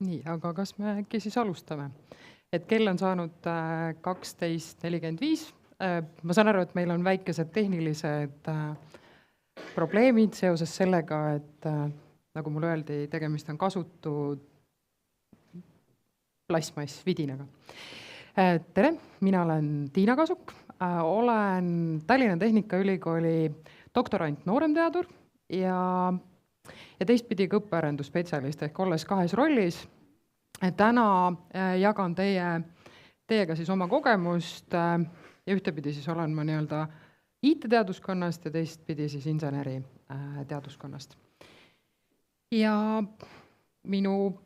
Nii, aga kas me äkki siis alustame? Et kell on saanud 12:45. Ma saan aru, et meil on väikesed tehnilised probleemid seoses sellega, et nagu mulle öeldi, tegemist on kasutu plastmassvidinaga. Tere, mina olen Tiina Kasuk, olen Tallinna Tehnikaülikooli doktorant nooremteadur ja teistpidi ka õppearendusspetsialist ehk olles kahes rollis. Täna jagan teiega siis oma kogemust ja ühtepidi siis olen ma nii-öelda IT-teaduskonnast ja teistpidi siis inseneri teaduskonnast. Ja minu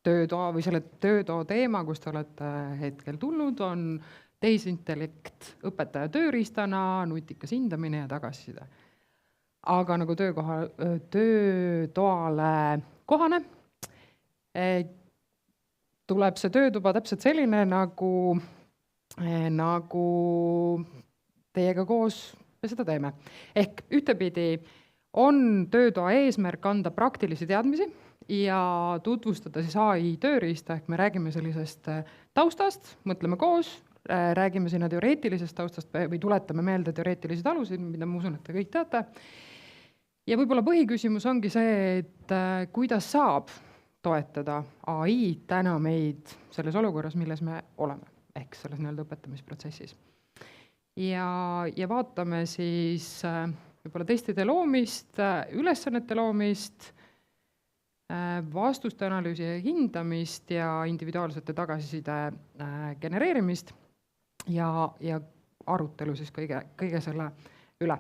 töötoa või selle töötoa teema, kus te olete hetkel tulnud, on tehisintellekt õpetaja tööriistana, nutikas hindamine ja tagasiside. Aga nagu töötoale kohane, tuleb see töötuba täpselt selline, nagu teiega koos me seda teeme. Ehk ühtepidi on töötoa eesmärk anda praktilisi teadmisi ja tutvustada siis AI tööriista, ehk me räägime sellisest taustast, mõtleme koos, räägime sinna teoreetilisest taustast või tuletame meelde teoreetilised alusid, mida ma usun, et te kõik teate. Ja võib-olla põhiküsimus ongi see, et kuidas saab toetada AI täna meid selles olukorras, milles me oleme, ehk selles nii-öelda õpetamisprotsessis. Ja vaatame siis võib-olla testide loomist, ülesannete loomist, vastuste analüüsi ja hindamist ja individuaalsete tagasiside genereerimist ja arutelu siis kõige selle üle.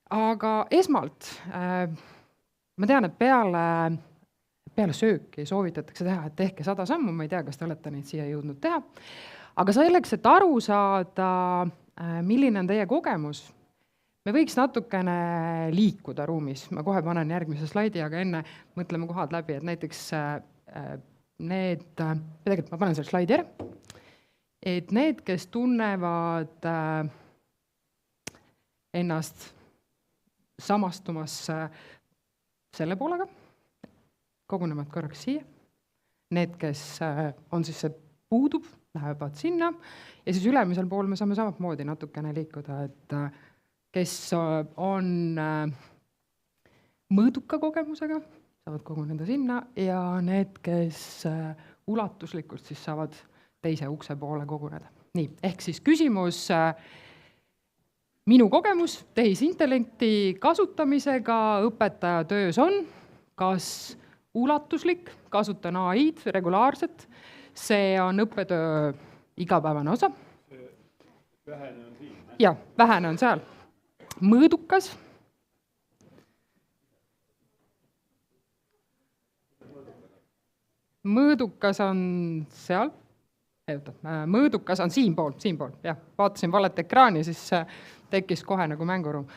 Aga esmalt, ma tean, et peale sööki soovitatakse teha, et tehke 100 sammu, ma ei tea, kas te olete neid siia jõudnud teha, aga selleks, et aru saada, milline on teie kogemus, me võiks natukene liikuda ruumis. Ma kohe panen järgmise slaidi, aga enne mõtleme kohad läbi, et näiteks tegelikult ma panen selle slaidi ära, et need, kes tunnevad ennast samastumas selle poolega, kogunevad korraks siia. Need, kes on siis see puudub, lähevad sinna ja siis ülemisel pool me saame samamoodi natukene liikuda, et kes on mõõduka kogemusega, saavad koguneda sinna ja need, kes ulatuslikult siis saavad teise ukse poole koguneda. Nii, ehk siis küsimus minu kogemus tehisintellekti kasutamisega õpetaja töös on, kas ulatuslik, kasutan AI-d regulaarselt, see on õppetöö igapäevane osa. Vähene on siin. Ja, vähene on seal. Mõõdukas. Mõõdukas on seal. Mõõdukas on siinpool, jah, vaatasin valet ekraani, siis tekkis kohe nagu mänguruum.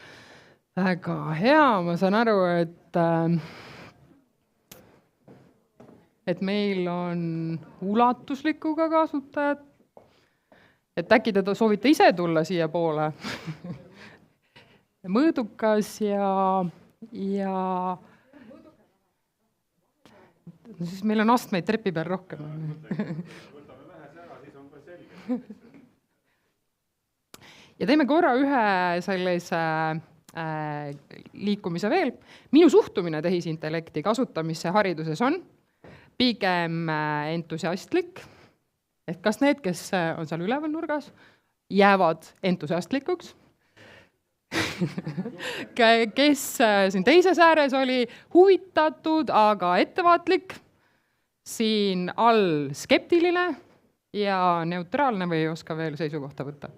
Väga hea, ma saan aru, et meil on ulatuslikuga kasutajad, et äkki te soovite ise tulla siia poole. Mõõdukas ja siis meil on astmeid trepi peal rohkem. Ja teeme korra ühe sellise liikumise veel. Minu suhtumine tehisintellekti kasutamisse hariduses on pigem entusiastlik. Et kas need, kes on seal üleval nurgas, jäävad entusiastlikuks? Kes siin teises ääres oli huvitatud, aga ettevaatlik? Siin all skeptiline ja neutraalne või ei oska veel seisukohta võtta?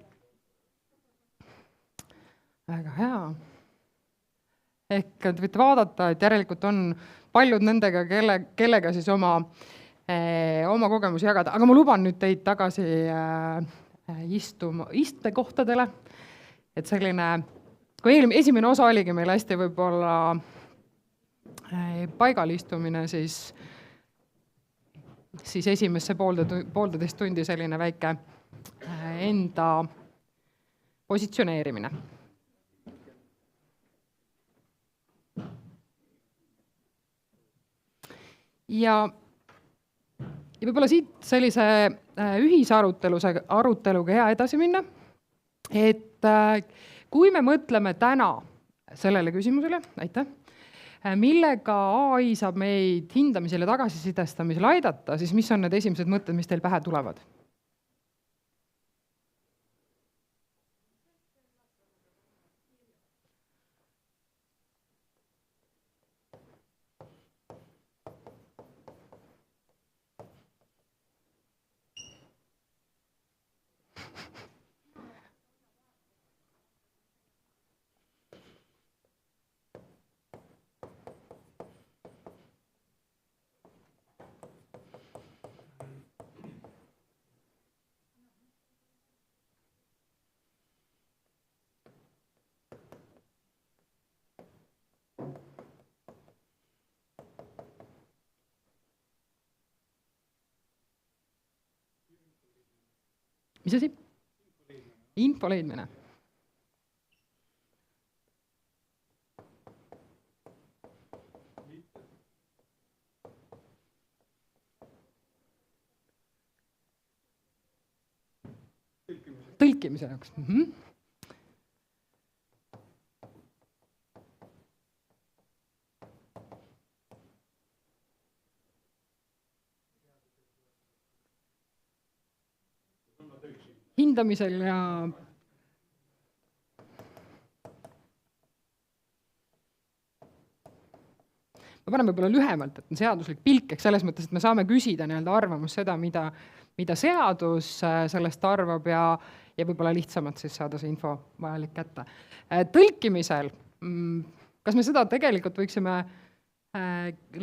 Väga hea. Ehk võite vaadata, et järelikult on paljud nendega, kellega siis oma kogemusi jagada. Aga ma luban nüüd teid tagasi istekohtadele. Et selline, kui esimene osa oligi meil hästi võib-olla paigalistumine, siis esimesse poolteist tundi selline väike enda positsioneerimine. Ja ja võib-olla siit sellise ühisaruteluga hea edasi minna, et kui me mõtleme täna sellele küsimusele, aitäh, millega AI saab meid hindamisel ja tagasisidestamisel aidata, siis mis on need esimesed mõtted, mis teil pähe tulevad? Mis asi? Info leidmine. Tõlkimise jaoks. Hindamisel ja ma panen võib-olla lühemalt, et on seaduslik pilk, eks selles mõttes, et me saame küsida arvamust seda, mida seadus sellest arvab ja võib-olla lihtsamalt siis saada see info vajalik kätte. Tõlkimisel, kas me seda tegelikult võiksime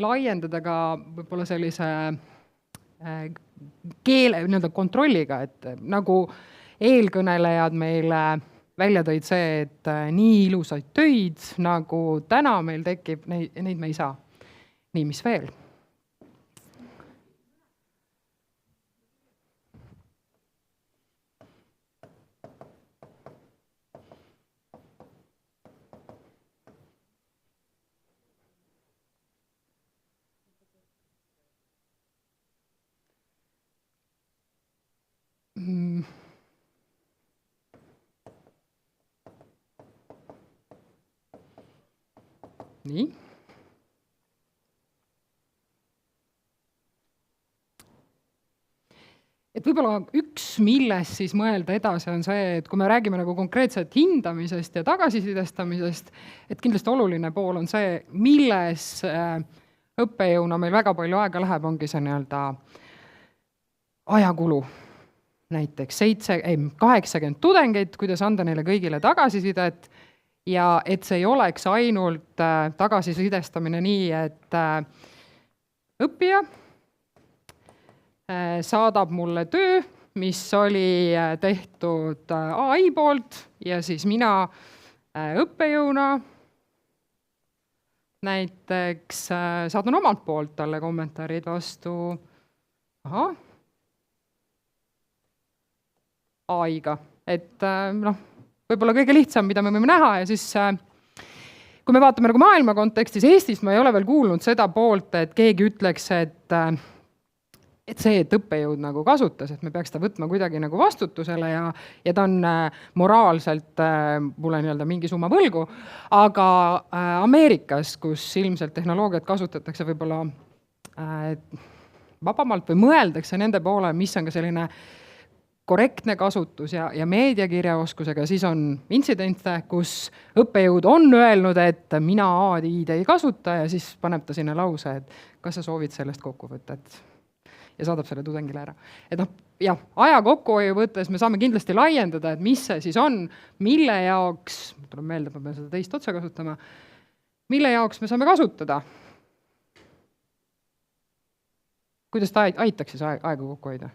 laiendada ka võib-olla sellise keele kontrolliga, et nagu eelkõnelejad meile välja tõid see, et nii ilusaid töid, nagu täna meil tekib, neid me ei saa. Nii, mis veel? Nii. Et võib-olla üks, milles siis mõelda edasi, on see, et kui me räägime nagu konkreetselt hindamisest ja tagasisidestamisest, et kindlasti oluline pool on see, milles õppejõuna meil väga palju aega läheb, ongi see ajakulu. Näiteks 80 tudengeid, kuidas anda neile kõigile tagasisidet ja et see ei oleks ainult tagasisidestamine nii, et õppija saadab mulle töö, mis oli tehtud AI poolt ja siis mina õppejõuna näiteks saadan omalt poolt talle kommentaarid vastu AI-ga. Et võib-olla kõige lihtsam, mida me võime näha ja siis kui me vaatame nagu maailma kontekstis, Eestis ma ei ole veel kuulnud seda poolt, et keegi ütleks, et see, et õppejõud nagu kasutas, et me peaks ta võtma kuidagi nagu vastutusele ja ta on moraalselt mulle mingi summa võlgu, aga Ameerikas, kus ilmselt tehnoloogiat kasutatakse võib-olla vabamalt või mõeldakse nende poole, mis on ka selline korrektne kasutus ja meediakirjaoskusega, siis on intsidente, kus õppejõud on öelnud, et mina AI-d ei kasuta ja siis paneb ta sinna lause, et kas sa soovid sellest kokkuvõtet ja saadab selle tudengile ära. Et jah, aja kokkuhoiu võttes me saame kindlasti laiendada, et mis see siis on, mille jaoks, tuleb meelde, ma pean seda teist otsa kasutama, mille jaoks me saame kasutada. Kuidas ta aitaks siis aega kokku hoida?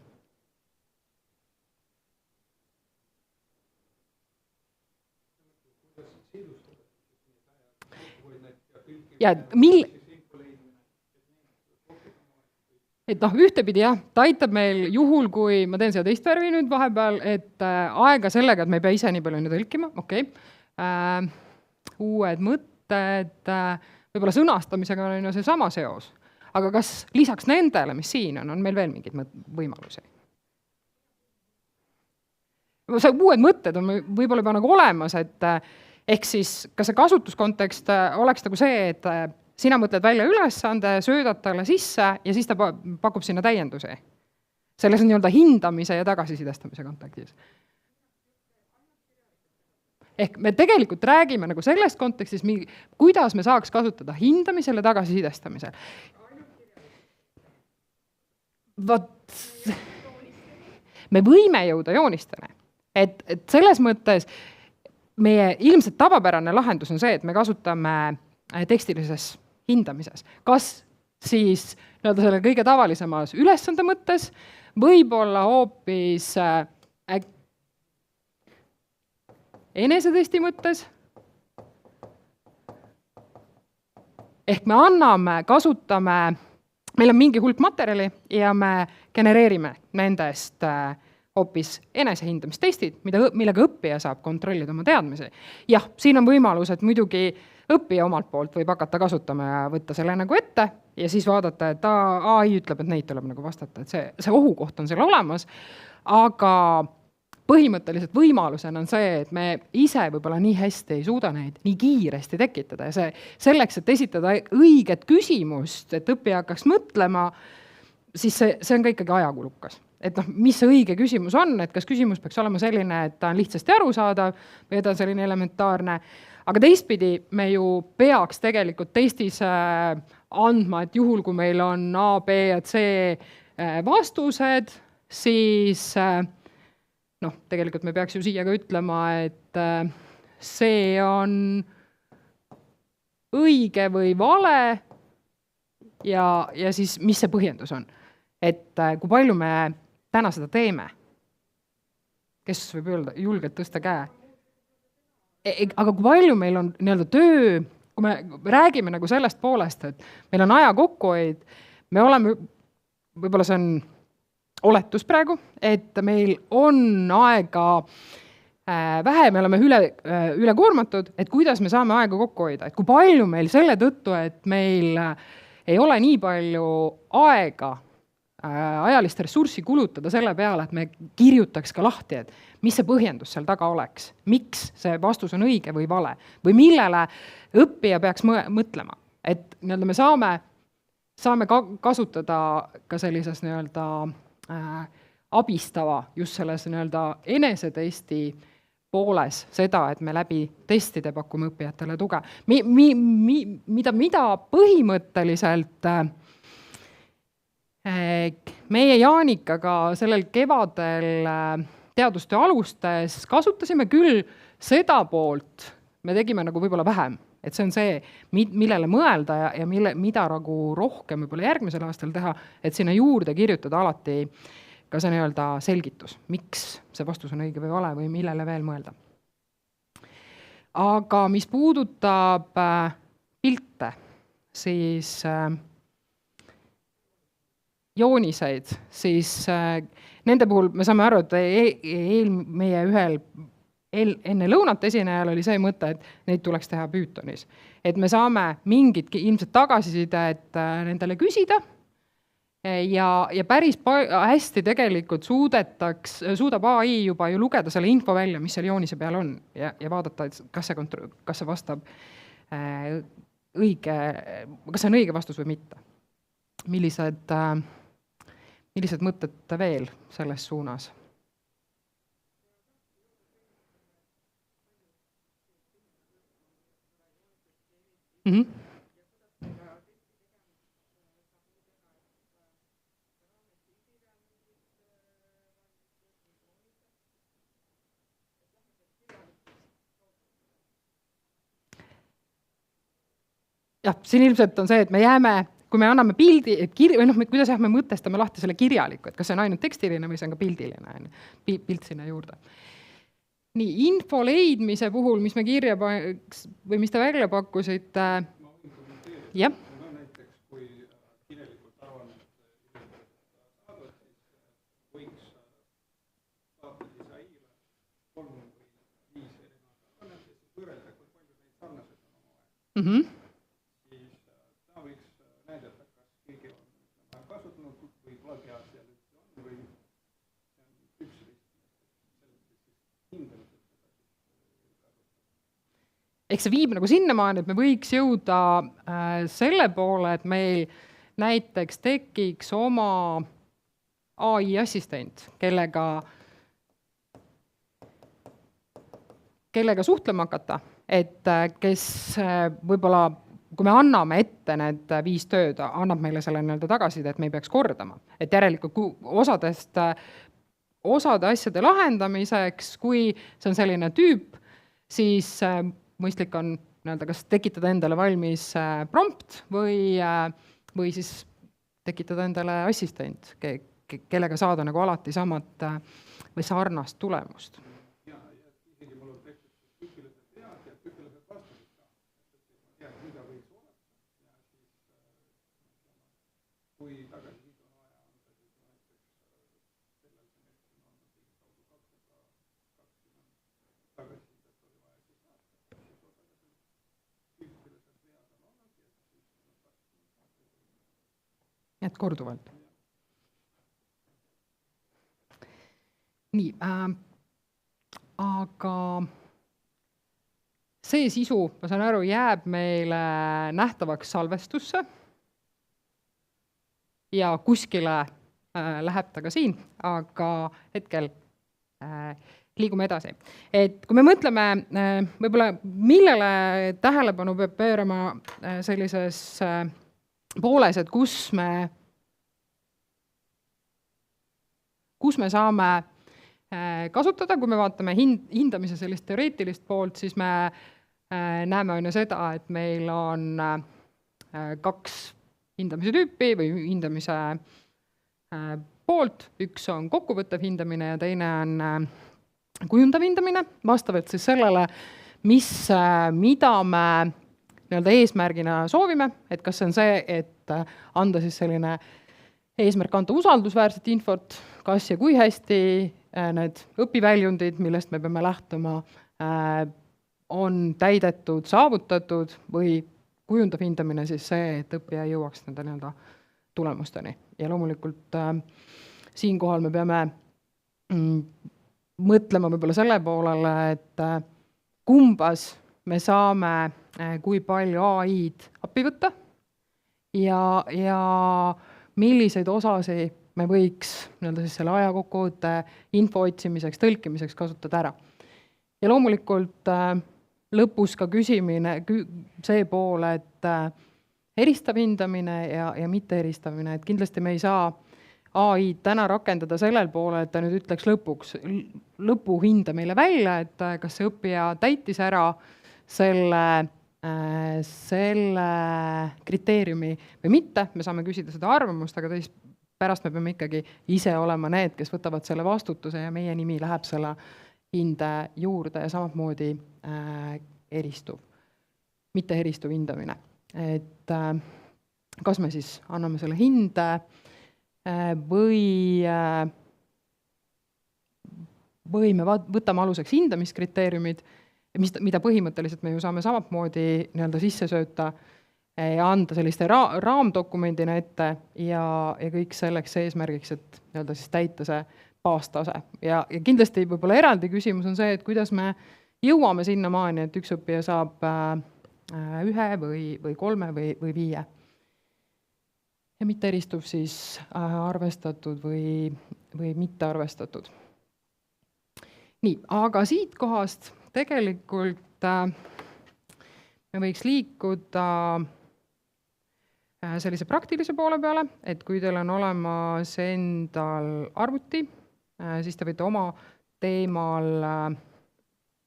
Ja et ühtepidi jah, ta aitab meil juhul, kui ma teen seda teist värvi nüüd vahepeal, et aega sellega, et me ei pea ise nii palju tõlkima, okei. Uued mõtted, võib-olla sõnastamisega on see sama seos, aga kas lisaks nendele, mis siin on meil veel mingeid võimalusi? See uued mõtted on võib-olla juba nagu olemas, et ehk siis ka see kasutuskontekst oleks nagu see, et sina mõtled välja ülesande, söödad talle sisse ja siis ta pakub sinna täiendusi. Selles on nii-öelda hindamise ja tagasisidestamise kontekstis. Ehk me tegelikult räägime nagu sellest kontekstis, kuidas me saaks kasutada hindamisel ja tagasisidestamisel. Me võime jõuda joonistele. Et selles mõttes meie ilmselt tavapärane lahendus on see, et me kasutame tekstilises hindamises. Kas siis selle kõige tavalisemas ülesande mõttes, võib-olla hoopis enesetesti mõttes. Ehk me kasutame, meil on mingi hulk materjali ja me genereerime nendest hoopis enesehindamistestid, millega õppija saab kontrollida oma teadmisi. Jah, siin on võimalus, et muidugi õppija omalt poolt võib hakata kasutama ja võtta selle nagu ette ja siis vaadata, et AI ütleb, et neid tuleb nagu vastata, et see ohukoht on seal olemas, aga põhimõtteliselt võimalusena on see, et me ise võib-olla nii hästi ei suuda neid nii kiiresti tekitada ja selleks, et esitada õiget küsimust, et õppija hakkaks mõtlema, siis see on ka ikkagi ajakulukas. Et mis see õige küsimus on, et kas küsimus peaks olema selline, et ta on lihtsasti arusaadav või ta on selline elementaarne, aga teistpidi me ju peaks tegelikult testis andma, et juhul, kui meil on A, B ja C vastused, siis tegelikult me peaks ju siia ka ütlema, et see on õige või vale ja siis mis see põhjendus on. Et kui palju me täna seda teeme, kes võib öelda, julgelt tõsta käe. Aga kui palju meil on nii-öelda töö, kui me räägime nagu sellest poolest, et meil on aja kokkuhoid, me oleme, võib-olla see on oletus praegu, et meil on aega vähe, me oleme üle koormatud, et kuidas me saame aega kokku hoida, et kui palju meil selle tõttu, et meil ei ole nii palju aega ajalist ressurssi kulutada selle peale, et me kirjutaks ka lahti, et mis see põhjendus seal taga oleks, miks see vastus on õige või vale või millele õppija peaks mõtlema. Et me saame kasutada ka sellises abistava just selles enesetesti pooles seda, et me läbi testide pakume õppijatele tuge. Mida põhimõtteliselt meie Jaanikaga sellel kevadel teadustöö alustes kasutasime küll seda poolt, me tegime nagu võib-olla vähem, et see on see, millele mõelda ja mida nagu rohkem võib-olla järgmisel aastal teha, et sinna juurde kirjutada alati ka see selgitus, miks see vastus on õige või vale või millele veel mõelda. Aga mis puudutab pilte, siis jooniseid, siis nende puhul me saame aru, et meie ühel enne lõunat esinejal oli see mõte, et neid tuleks teha Pythonis. Et me saame mingit ilmselt tagasisidet nendele küsida ja päris hästi tegelikult suudab AI juba ju lugeda selle info välja, mis seal joonise peal on ja vaadata, et kas see vastab kas see on õige vastus või mitte. Millised mõtted veel selles suunas? Jah, siin ilmselt on see, et me jääme, kui me anname pildi, kuidas me mõtestame lahti selle kirjaliku, et kas see on ainult tekstiline või see on ka pildiline, pilt sinna juurde. Nii, info leidmise puhul, mis me kirja või mis te välja pakkusite? Jah. Näiteks, kui kirjalikult arvan, et saada, siis võiks saata disaile 3 või 5 erinevat, siis võrrelda, kui palju neid sarnaseid on omavahel. Siis ta võiks näidata, kas keegi või see on üks risk, hindamised ehk see viib nagu sinnamaani, et me võiks jõuda selle poole, et meil näiteks tekiks oma AI assistent, kellega suhtlema hakata, et kes võib-olla, kui me anname ette need 5 tööd, annab meile selle nii-öelda tagasiside, et me ei peaks kordama. Et järelikult osade asjade lahendamiseks, kui see on selline tüüp, siis mõistlik on nii-öelda kas tekitada endale valmis prompt või siis tekitada endale assistent, kellega saada nagu alati samat või sarnast tulemust. ja isegi mul on tehtud õpilased tead ja õpilased vastusid ka. Ja mida võiks olema. Ja siis kui tagasisiit on vaja anda, siis näiteks sellel semestril on ligikaudu 220 tagasisidet oli vaja siis saata. Siis õpilased vead on olnud ja siis Et korduvalt. Nii, aga see sisu, ma saan aru, jääb meile nähtavaks salvestusse ja kuskile läheb ta ka siin, aga hetkel liigume edasi. Et kui me mõtleme võib-olla, millele tähelepanu peab pöörama sellises pooles, et kus me saame kasutada, kui me vaatame hindamise sellist teoreetilist poolt, siis me näeme on ju seda, et meil on 2 hindamise tüüpi või hindamise poolt, üks on kokkuvõttev hindamine ja teine on kujundav hindamine, vastavalt siis sellele, mida me nii-öelda eesmärgina soovime, et kas see on see, et anda siis selline eesmärk anda usaldusväärset infot, kas ja kui hästi need õpiväljundid, millest me peame lähtuma, on täidetud, saavutatud või kujundav hindamine siis see, et õppija jõuaks nende nii-öelda tulemusteni. Ja loomulikult siinkohal me peame mõtlema võib-olla selle poolele, et kumbas me saame kui palju AI-d appi võtta ja milliseid osasi me võiks nii-öelda siis selle aja kokkuvõtte info otsimiseks, tõlkimiseks kasutada ära. Ja loomulikult lõpus ka küsimine, see pool, et eristav hindamine ja mitte eristamine, et kindlasti me ei saa AI-d täna rakendada sellel poole, et ta nüüd ütleks lõpuhinde meile välja, et kas see õppija täitis ära selle kriteeriumi või mitte, me saame küsida seda arvamust, aga pärast me peame ikkagi ise olema need, kes võtavad selle vastutuse ja meie nimi läheb selle hinde juurde ja samamoodi mitte eristuv hindamine. Et kas me siis anname selle hinde või me võtame aluseks hindamiskriteeriumid, mida põhimõtteliselt me ju saame samamoodi nii-öelda sisse sööta ja anda selliste raamdokumendina ette ja kõik selleks eesmärgiks, et nii-öelda siis täita see baastase. Ja kindlasti võib-olla eraldi küsimus on see, et kuidas me jõuame sinnamaani, et üks õppija saab 1 või 3 või 5. Ja mitte eristuv siis arvestatud või mitte arvestatud. Nii, aga siit kohast tegelikult me võiks liikuda sellise praktilise poole peale, et kui teil on olemas endal arvuti, siis te võite oma teemal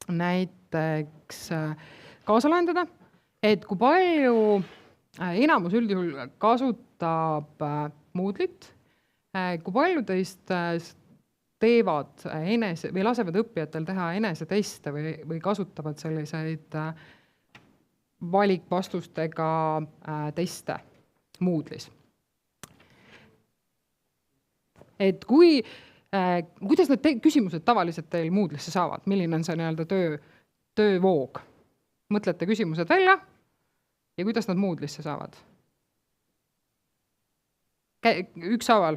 näiteks kaasa lahendada, et kui palju enamus üldjuhul kasutab Moodle'it, kui palju teist teevad või lasevad õppijatel teha eneseteste või kasutavad selliseid valikvastustega teste Moodle'is. Et kuidas need küsimused tavaliselt teil Moodle'isse saavad? Milline on see nii-öelda töövoog? Mõtlete küsimused välja ja kuidas nad Moodle'isse saavad? ükshaaval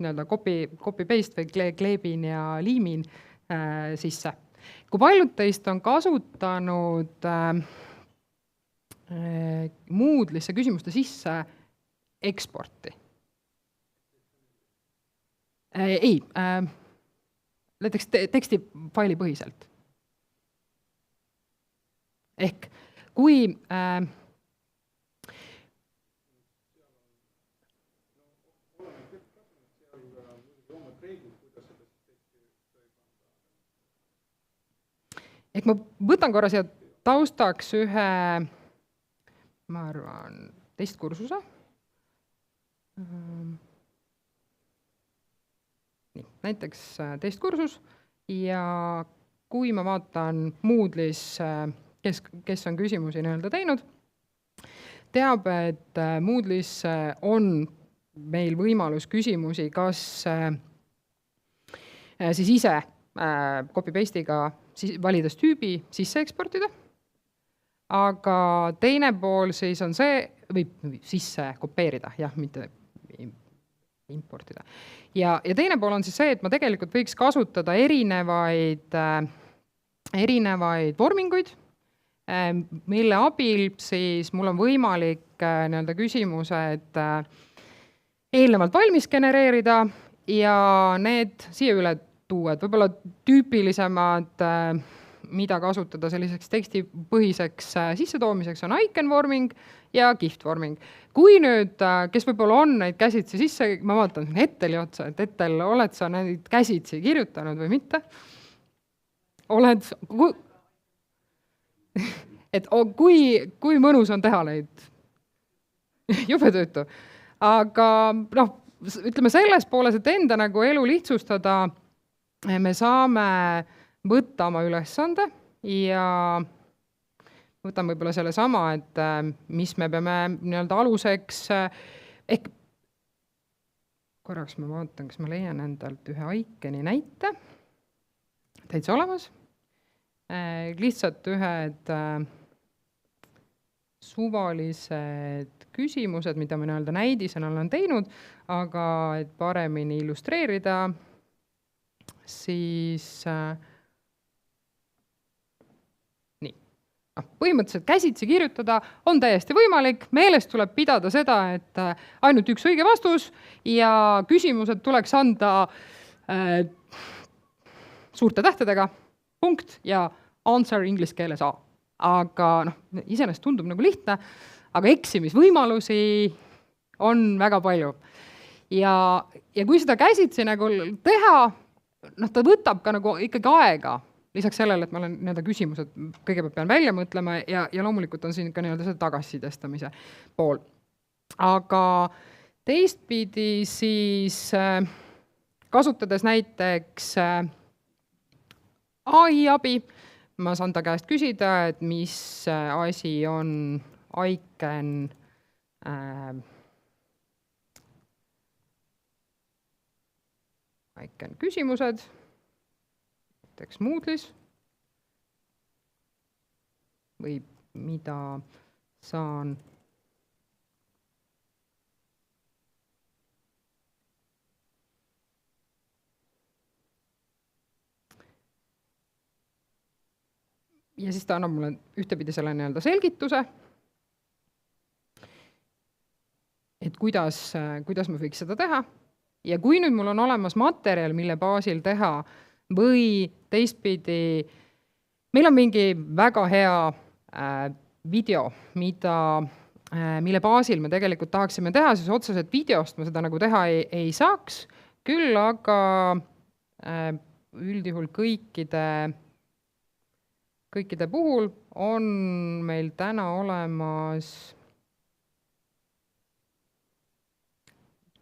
nii-öelda copy-paste või kleebin ja liimin sisse. Kui paljud teist on kasutanud Moodle'isse küsimuste sisse eksporti? Ei, näiteks tekstifaili põhiselt. Ehk kui ehk ma võtan korra siia taustaks ühe, ma arvan, testkursuse. Nii, näiteks testkursus ja kui ma vaatan Moodle'is, kes on küsimusi nii-öelda teinud, teab, et Moodle'is on meil võimalus küsimusi kas siis ise copy-paste'iga valides tüübi sisse eksportida, aga teine pool siis on see, või sisse kopeerida, jah, mitte importida. Ja teine pool on siis see, et ma tegelikult võiks kasutada erinevaid vorminguid, mille abil siis mul on võimalik nii-öelda küsimused eelnevalt valmis genereerida ja need siia üle tuua, et võib-olla tüüpilisemad, mida kasutada selliseks tekstipõhiseks sissetoomiseks, on icon vorming ja gift vorming. Kui nüüd, kes võib-olla on neid käsitsi sisse, ma vaatan Etteli otsa, et Ettel, oled sa neid käsitsi kirjutanud või mitte? Oled, et kui mõnus on teha neid? Jube töötu. Aga ütleme selles pooles, et enda nagu elu lihtsustada, me saame võtta oma ülesande ja võtan võib-olla selle sama, et mis me peame nii-öelda aluseks, ehk korraks ma vaatan, kas ma leian endalt ühe iconi näite, täitsa olemas, lihtsalt ühed suvalised küsimused, mida ma nii-öelda näidisena olen teinud, aga et paremini illustreerida, siis nii. Põhimõtteliselt käsitsi kirjutada on täiesti võimalik, meeles tuleb pidada seda, et ainult üks õige vastus ja küsimused tuleks anda suurte tähtedega, punkt ja answer inglise keeles A. Aga iseenesest tundub nagu lihtne, aga eksimisvõimalusi on väga palju. Ja kui seda käsitsi nagu teha, ta võtab ka nagu ikkagi aega, lisaks sellele, et ma olen nii-öelda küsimused kõigepealt pean välja mõtlema ja loomulikult on siin ka nii-öelda see tagasisidestamise pool. Aga teistpidi siis kasutades näiteks AI abi, ma saan ta käest küsida, et mis asi on icon küsimused, näiteks Moodle'is, või mida saan ja siis ta annab mulle ühtepidi selle nii-öelda selgituse, et kuidas ma võiks seda teha. Ja kui nüüd mul on olemas materjal, mille baasil teha, või teistpidi, meil on mingi väga hea video, mille baasil me tegelikult tahaksime teha, siis otseselt videost ma seda nagu teha ei saaks, küll aga üldjuhul kõikide puhul on meil täna olemas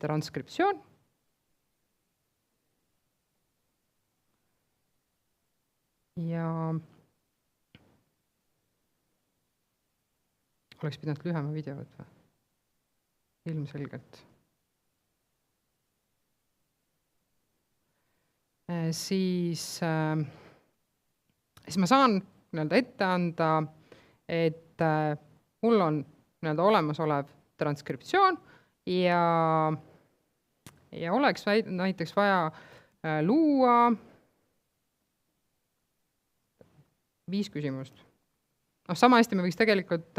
transkriptsioon. Ja oleks pidanud lühema video võtma. Ilmselgelt. Siis ma saan nii-öelda ette anda, et mul on nii-öelda olemasolev transkriptsioon ja oleks näiteks vaja luua 5 küsimust. Sama hästi me võiks tegelikult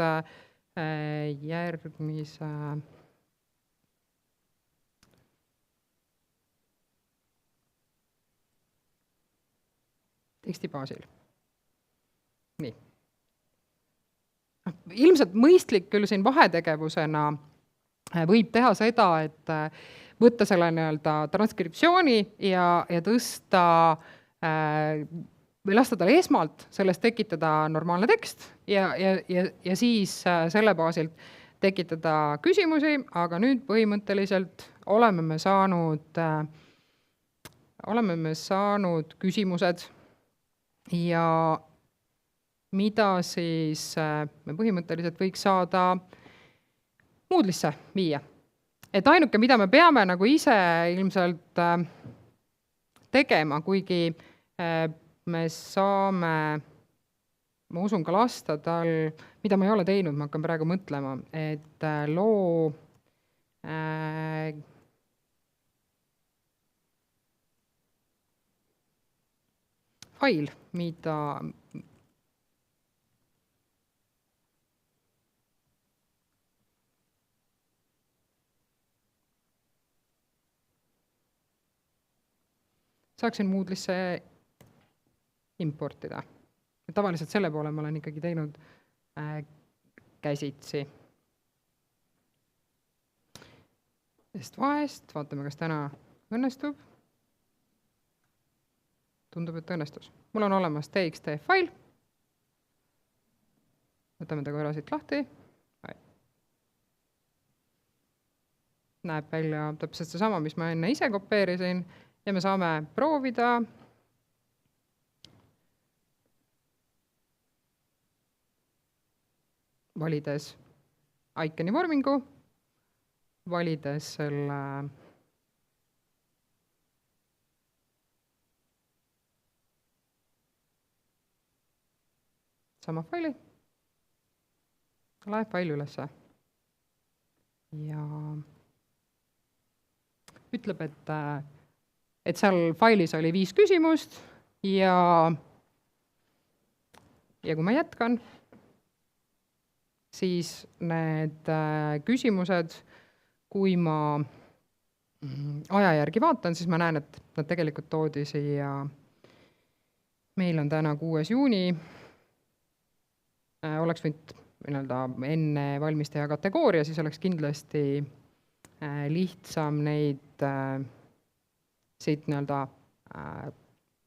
järgmise teksti baasil. Nii. Ilmselt mõistlik küll siin vahetegevusena võib teha seda, et võtta selle transkriptsiooni ja tõsta või lasta tal esmalt sellest tekitada normaalne tekst ja siis selle baasilt tekitada küsimusi, aga nüüd põhimõtteliselt oleme me saanud küsimused ja mida siis me põhimõtteliselt võiks saada Moodle'isse viia. Et ainuke, mida me peame nagu ise ilmselt tegema, kuigi me saame, ma usun ka lasta tal, mida ma ei ole teinud, ma hakkan praegu mõtlema, et loo fail, mida saaksin Moodle'isse importida. Tavaliselt selle poole ma olen ikkagi teinud käsitsi. Sest vahest, vaatame, kas täna õnnestub. Tundub, et õnnestus. Mul on olemas txt fail. Võtame ta korra siit lahti. Näeb välja täpselt seesama, mis ma enne ise kopeerisin. Ja me saame proovida valides iconi vormingu, valides selle sama faili, laeb fail ülesse ja ütleb, et seal failis oli 5 küsimust ja kui ma jätkan, siis need küsimused, kui ma aja järgi vaatan, siis ma näen, et nad tegelikult toodi siia. Meil on täna 6. juuni. Oleks võinud enne valmis teha kategooria, siis oleks kindlasti lihtsam neid siit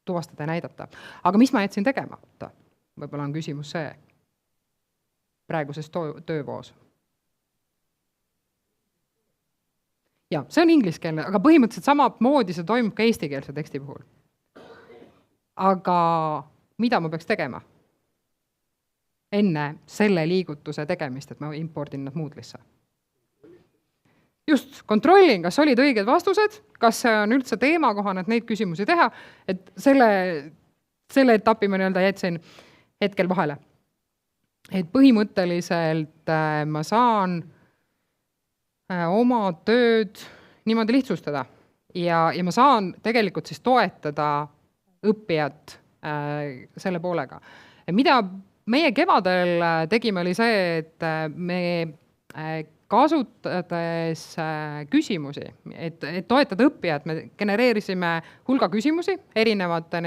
tuvastada ja näidata. Aga mis ma jätsin tegemata? Võib-olla on küsimus see praeguses töövoos. Ja, see on ingliskeelne, aga põhimõtteliselt sama moodi see toimub ka eestikeelse teksti puhul. Aga mida ma peaks tegema? Enne selle liigutuse tegemist, et ma impordin nad Moodle'isse. Just, kontrollin, kas olid õiged vastused, kas see on üldse teemakohane, et neid küsimusi teha, et selle etapi ma jätsin hetkel vahele. Et põhimõtteliselt ma saan oma tööd niimoodi lihtsustada ja ma saan tegelikult siis toetada õppijat selle poolega. Mida meie kevadel tegime, oli see, et me kasutades küsimusi, et toetada õppijat, me genereerisime hulga küsimusi erinevate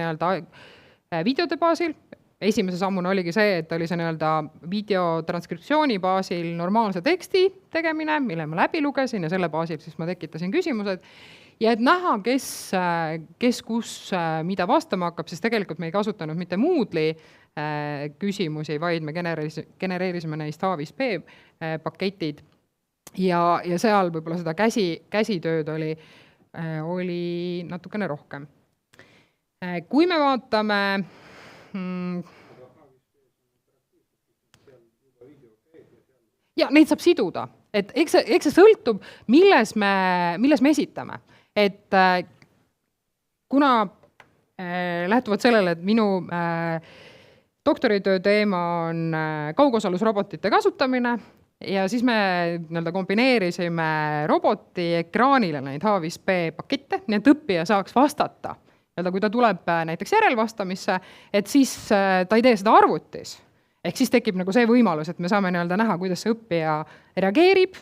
videode baasil. Esimese sammuna oligi see, et oli see videotranskriptsiooni baasil normaalse teksti tegemine, mille ma läbi lugesin ja selle baasil siis ma tekitasin küsimused. Ja et näha, kes kus mida vastama hakkab, siis tegelikult me ei kasutanud mitte Moodle'i küsimusi, vaid me genereerisime neist A5P paketid. Ja seal võib-olla seda käsitööd oli natukene rohkem. Kui me vaatame ja neid saab siduda, et eks see sõltub, milles me esitame. Et kuna lähtuvalt sellele, et minu doktoritöö teema on kaugosalusrobotite kasutamine, ja siis me nii-öelda kombineerisime roboti ekraanile neid H5P pakette, nii et õppija saaks vastata. Kui ta tuleb näiteks järelvastamisse, et siis ta ei tee seda arvutis. Ehk siis tekib nagu see võimalus, et me saame nii-öelda näha, kuidas see õppija reageerib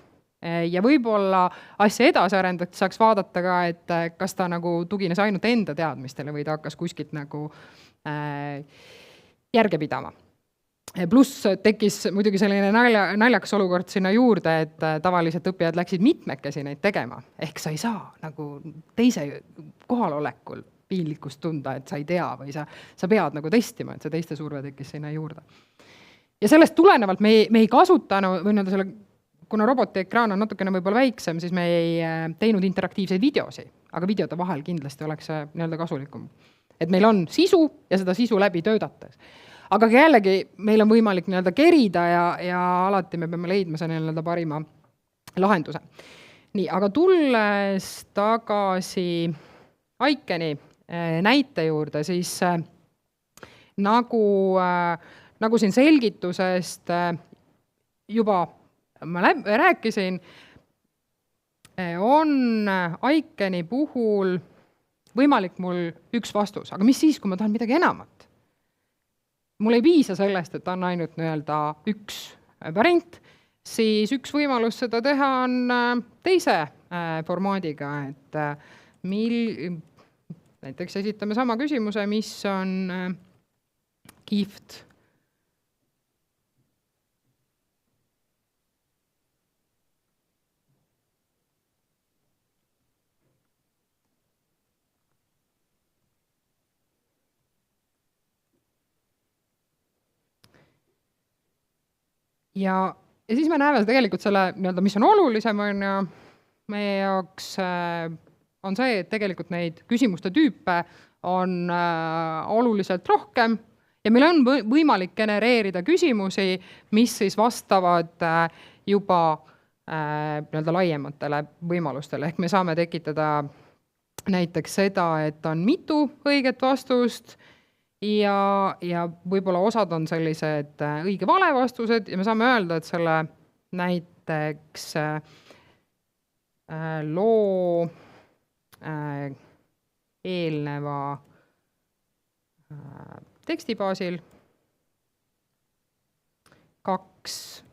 ja võib-olla asja edasi arendada, saaks vaadata ka, et kas ta nagu tugines ainult enda teadmistele või ta hakkas kuskilt nagu järge pidama. Pluss tekkis muidugi selline naljakas olukord sinna juurde, et tavaliselt õppijad läksid mitmekesi neid tegema. Ehk sa ei saa nagu teise kohalolekul piinlikkust tunda, et sa ei tea või sa pead nagu testima, et see teiste surve tekkis sinna juurde. Ja sellest tulenevalt me ei kasutanud, või selle, kuna roboti ekraan on natukene võib-olla väiksem, siis me ei teinud interaktiivseid videosi, aga videode vahel kindlasti oleks see nii-öelda kasulikum. Et meil on sisu ja seda sisu läbi töödates. Aga jällegi meil on võimalik nii-öelda kerida ja alati me peame leidma see nii-öelda parima lahenduse. Nii, aga tulles tagasi Aikeni näite juurde, siis nagu siin selgitusest juba ma rääkisin, on Aikeni puhul võimalik mul üks vastus, aga mis siis, kui ma tahan midagi enamat? Mul ei piisa sellest, et on ainult nii-öelda üks variant, siis üks võimalus seda teha on teise formaadiga, et näiteks esitame sama küsimuse, mis on kihvt. Ja siis me näeme tegelikult selle, mis on olulisem, on meie jaoks on see, et tegelikult neid küsimuste tüüpe on oluliselt rohkem ja meil on võimalik genereerida küsimusi, mis siis vastavad juba laiematele võimalustele. Ehk me saame tekitada näiteks seda, et on mitu õiget vastust ja võib-olla osad on sellised õige-vale vastused ja me saame öelda, et selle näiteks loo eelneva teksti baasil 2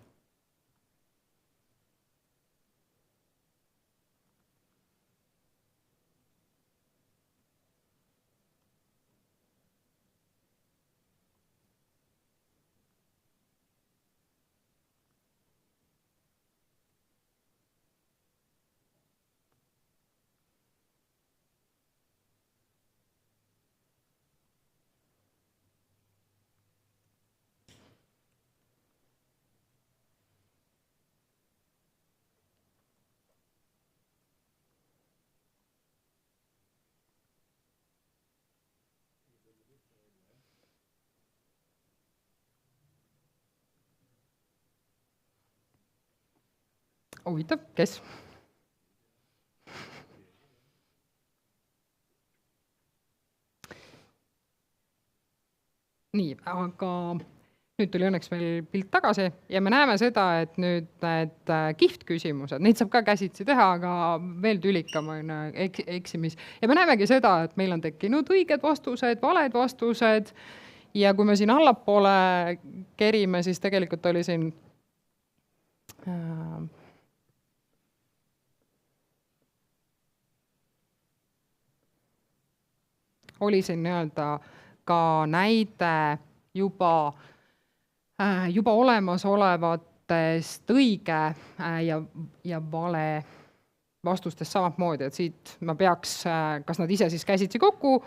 huvitav, kes? Nii, aga nüüd tuli õnneks meil pilt tagasi ja me näeme seda, et nüüd need kihvt küsimused, neid saab ka käsitsi teha, aga veel tülikam on eksimis. Ja me näemegi seda, et meil on tekkinud õiged vastused, valed vastused ja kui me siin allapoole kerime, siis tegelikult oli siin nii-öelda ka näide juba olemasolevatest õige ja vale vastustest samamoodi, et siit ma peaks, kas nad ise siis käsitsi kokku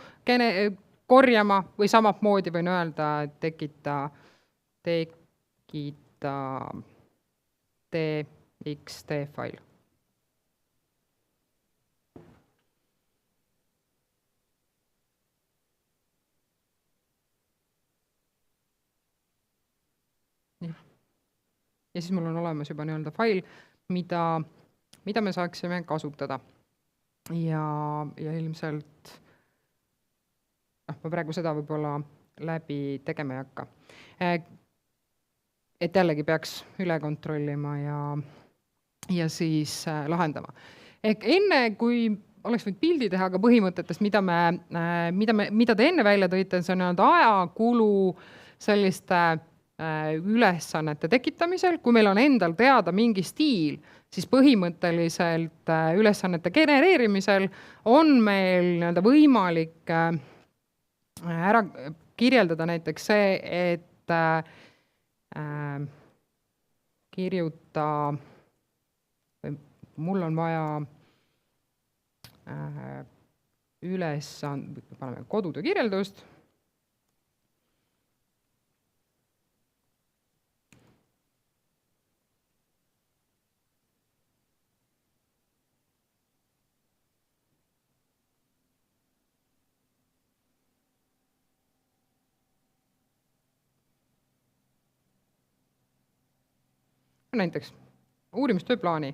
korjama või samamoodi võin öelda, et tekita txt fail. Ja siis mul on olemas juba nii-öelda fail, mida me saaksime kasutada. Ja ilmselt, ma praegu seda võib-olla läbi tegema ei hakka. et jällegi peaks üle kontrollima ja siis lahendama. Ehk enne, kui oleks võinud pildi teha ka põhimõtetest, mida te enne välja tõite, see on ajakulu selliste ülesannete tekitamisel, kui meil on endal teada mingi stiil, siis põhimõtteliselt ülesannete genereerimisel on meil võimalik ära kirjeldada näiteks see, et kirjuta, mul on vaja paneme kodutöö kirjeldust. Näiteks uurimistööplaani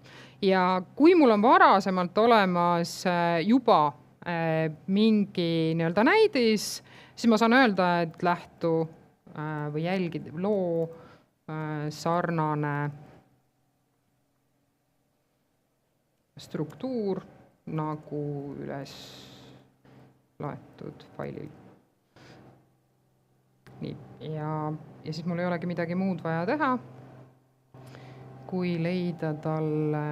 ja kui mul on varasemalt olemas juba mingi näidis, siis ma saan öelda, et lähtu või jälgida loo sarnane struktuur nagu üles loetud failil. Nii, ja siis mul ei olegi midagi muud vaja teha, kui leida talle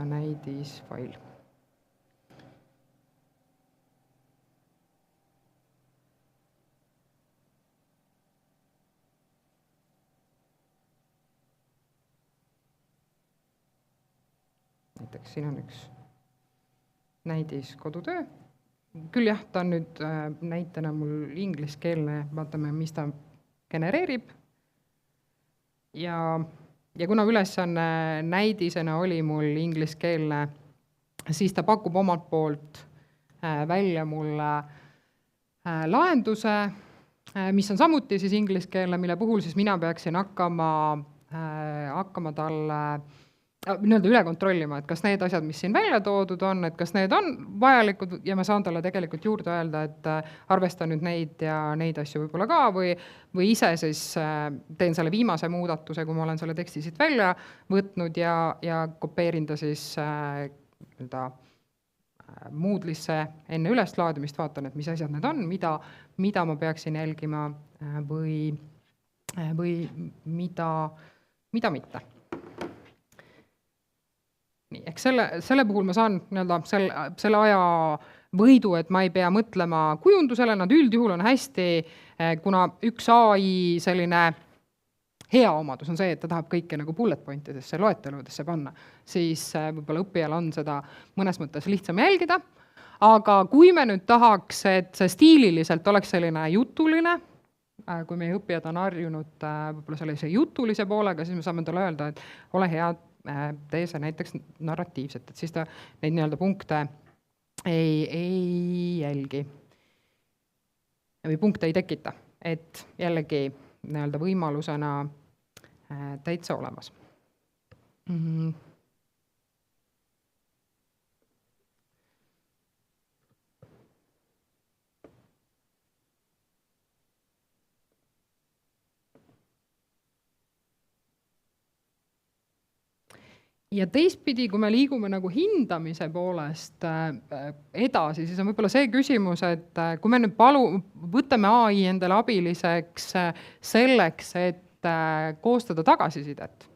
näidisfail. Näiteks siin on üks näidis kodutöö. Küll jah, ta on nüüd näitena mul ingliskeelne, vaatame, mis ta genereerib. Ja kuna ülesanne näidisena oli mul ingliskeelne, siis ta pakub omalt poolt välja mulle lahenduse, mis on samuti siis ingliskeelne, mille puhul siis mina peaksin hakkama talle üle kontrollima, et kas need asjad, mis siin välja toodud on, et kas need on vajalikud ja ma saan talle tegelikult juurde öelda, et arvesta nüüd neid ja neid asju võib-olla ka või ise siis teen selle viimase muudatuse, kui ma olen selle teksti siit välja võtnud ja kopeerin ta siis Moodle'isse enne üleslaadimist, vaatan, et mis asjad need on, mida ma peaksin jälgima või mida mitte. Nii, ehk selle puhul ma saan selle aja võidu, et ma ei pea mõtlema kujundusele, nad üldjuhul on hästi, kuna üks AI selline hea omadus on see, et ta tahab kõike nagu bullet pointidesse, loeteludesse panna, siis võib-olla õppijal on seda mõnes mõttes lihtsam jälgida, aga kui me nüüd tahaks, et see stiililiselt oleks selline jutuline, kui meie õppijad on harjunud võib-olla sellise jutulise poolega, siis me saame talle öelda, et ole hea, tee see näiteks narratiivselt, et siis ta neid punkte ei jälgi või punkte ei tekita, et jällegi võimalusena täitsa olemas. Ja teistpidi, kui me liigume nagu hindamise poolest edasi, siis on võib-olla see küsimus, et kui me nüüd võtame AI endale abiliseks selleks, et koostada tagasisidet,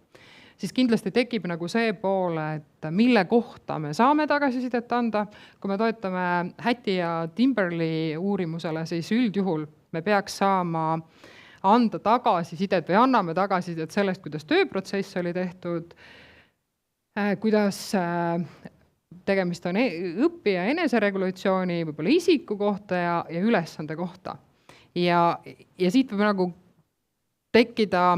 siis kindlasti tekib nagu see pool, et mille kohta me saame tagasisidet anda. Kui me toetame Hattie ja Timberly uurimusele, siis üldjuhul me peaks saama anda tagasisidet või anname tagasisidet sellest, kuidas tööprotsess oli tehtud, kuidas tegemist on õppija eneseregulatsiooni, võib-olla isiku kohta ja ülesande kohta. Ja siit võib nagu tekkida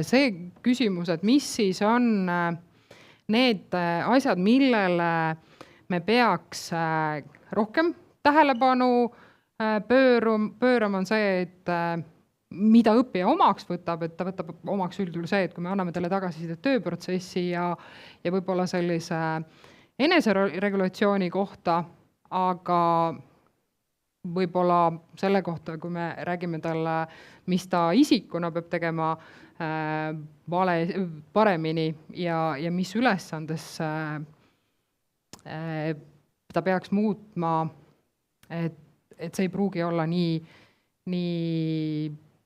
see küsimus, et mis siis on need asjad, millele me peaks rohkem tähelepanu pöörama, on see, et mida õppija omaks võtab, et ta võtab omaks üldjuhul see, et kui me anname talle tagasisidet tööprotsessi ja võib-olla sellise eneseregulatsiooni kohta, aga võib-olla selle kohta, kui me räägime talle, mis ta isikuna peab tegema paremini ja mis ülesandes ta peaks muutma, et see ei pruugi olla nii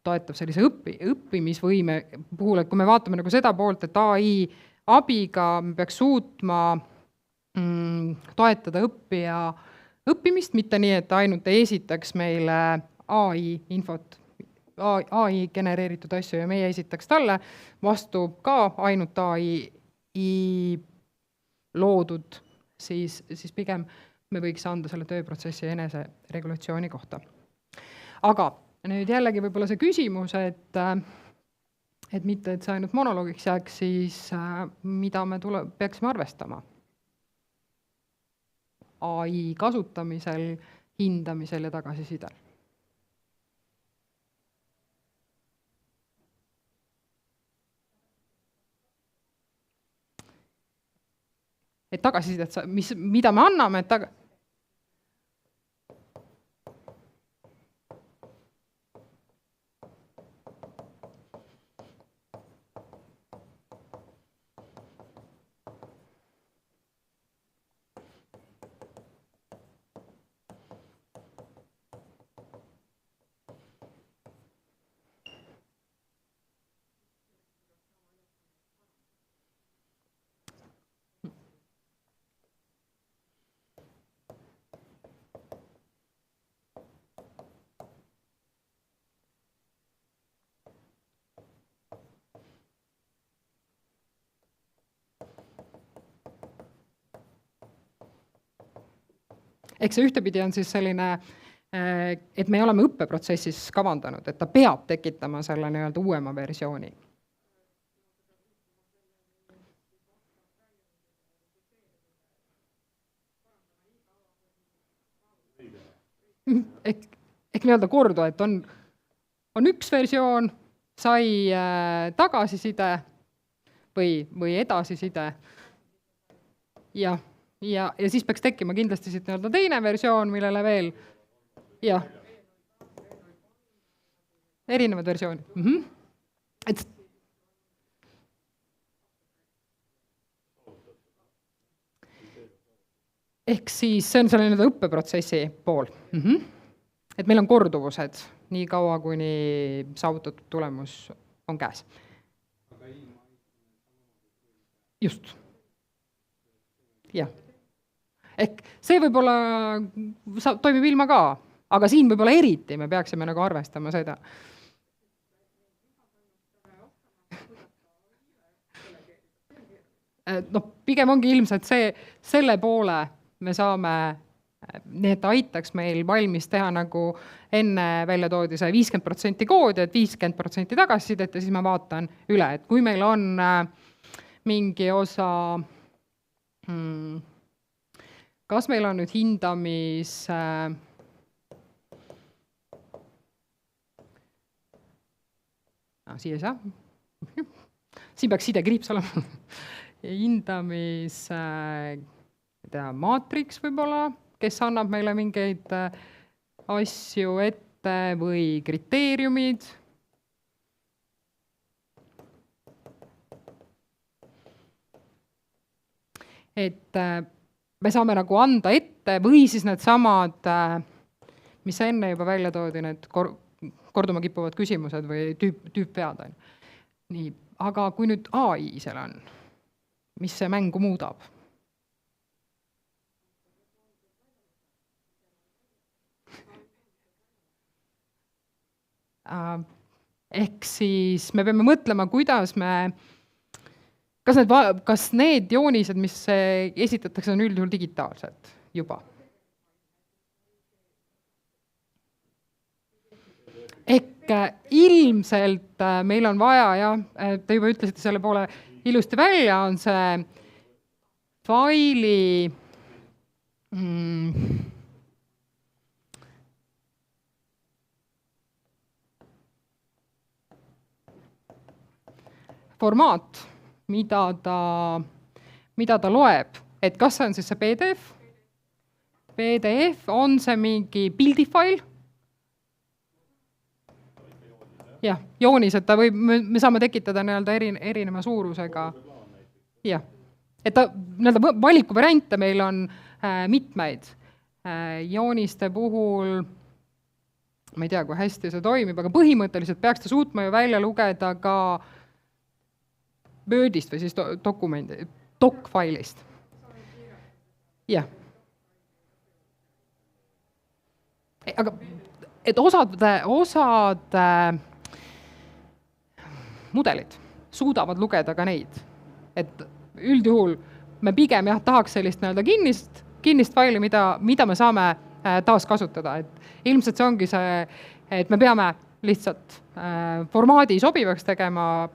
toetav sellise õppimisvõime puhul, et kui me vaatame nagu seda poolt, et AI abiga me peaks suutma toetada õppija õppimist, mitte nii, et ta ainult ei esitaks meile AI infot, AI genereeritud asju ja meie esitaks talle vastu ka ainult AI loodud, siis pigem me võiks anda selle tööprotsessi eneseregulatsiooni kohta. Aga nüüd jällegi võib-olla see küsimus, et mitte, et see ainult monoloogiks jääks, siis mida me peaksime arvestama AI kasutamisel, hindamisel ja tagasisidel. Et tagasisidet, mida me anname, Eks see ühtepidi on siis selline, et me oleme õppeprotsessis kavandanud, et ta peab tekitama selle nii-öelda uuema versiooni. Ehk nii-öelda kordu, et on üks versioon, sai tagasiside või edasiside ja siis peaks tekkima kindlasti siit nii-öelda teine versioon, millele veel, jah, erinevad versioonid. Ehk siis see on selle nii-öelda õppeprotsessi pool. Et meil on korduvused nii kaua, kuni saavutatud tulemus on käes. Just. Jah. Ehk see võib-olla toimib ilma ka, aga siin võib-olla eriti me peaksime nagu arvestama seda. No, pigem ongi ilmselt selle poole me saame, nii et aitaks meil valmis teha, nagu enne välja toodi see 50% koodi, et 50% tagasisidet ja siis ma vaatan üle, et kui meil on mingi osa kas meil on nüüd hindamis siia ei saa. Siin peaks sidekriips olema. Hindamis maatriks võib-olla, kes annab meile mingeid asju ette või kriteeriumid. Et me saame nagu anda ette või siis need samad, mis enne juba välja toodi, need korduma kippuvad küsimused või tüüpvead. Nii, aga kui nüüd AI seal on, mis see mängu muudab? Ehk siis me peame mõtlema, kuidas me Kas need joonised, mis esitatakse, on üldjuhul digitaalsed juba? Ehk ilmselt meil on vaja, jah, te juba ütlesite selle poole ilusti välja, on see faili formaat, mida ta loeb, et kas see on siis see PDF PDF, on see mingi pildifail? Jah, joonis, et ta võib, me saame tekitada nii-öelda erineva suurusega. Jah, et ta nii-öelda valikuvariante meil on mitmeid. Jooniste puhul, ma ei tea, kui hästi see toimib, aga põhimõtteliselt peaks ta suutma ju välja lugeda ka Wordist või siis dokumendi, doc-failist. Jah. Aga et osad mudelid suudavad lugeda ka neid. Et üldjuhul me pigem tahaks sellist nii-öelda kinnist faili, mida me saame taas kasutada. Et ilmselt see ongi see, et me peame lihtsalt formaadi sobivaks tegema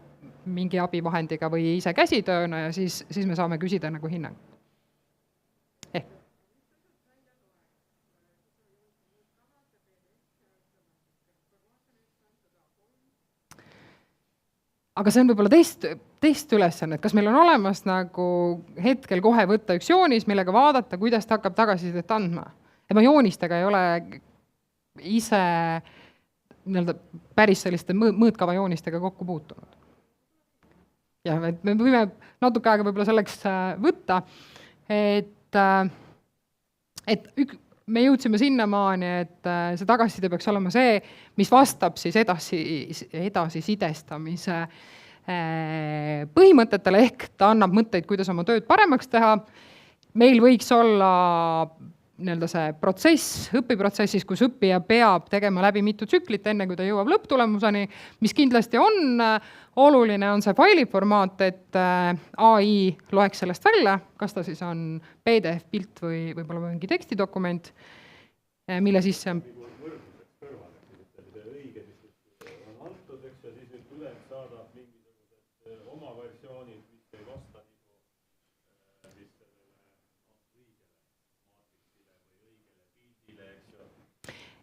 mingi abivahendiga või ise käsitööna ja siis me saame küsida nagu hinnangut. Aga see on võib-olla teist ülesanne, et kas meil on olemas nagu hetkel kohe võtta üks joonis, millega vaadata, kuidas ta hakkab tagasisidet andma. Et ma joonistega ei ole ise nii-öelda päris selliste mõõtkava joonistega kokku puutunud. Ja et me võime natuke aega võib-olla selleks võtta, et me jõudsime sinnamaani, et see tagasiside peaks olema see, mis vastab siis edasisidestamise põhimõtetele, ehk ta annab mõtteid, kuidas oma tööd paremaks teha. Meil võiks olla nii-öelda see protsess, õpiprotsessis, kus õppija peab tegema läbi mitu tsüklit, enne kui ta jõuab lõpptulemuseni, mis kindlasti on oluline, on see failiformaat, et AI loeks sellest välja, kas ta siis on PDF, pilt või võib-olla mingi tekstidokument, mille sisse on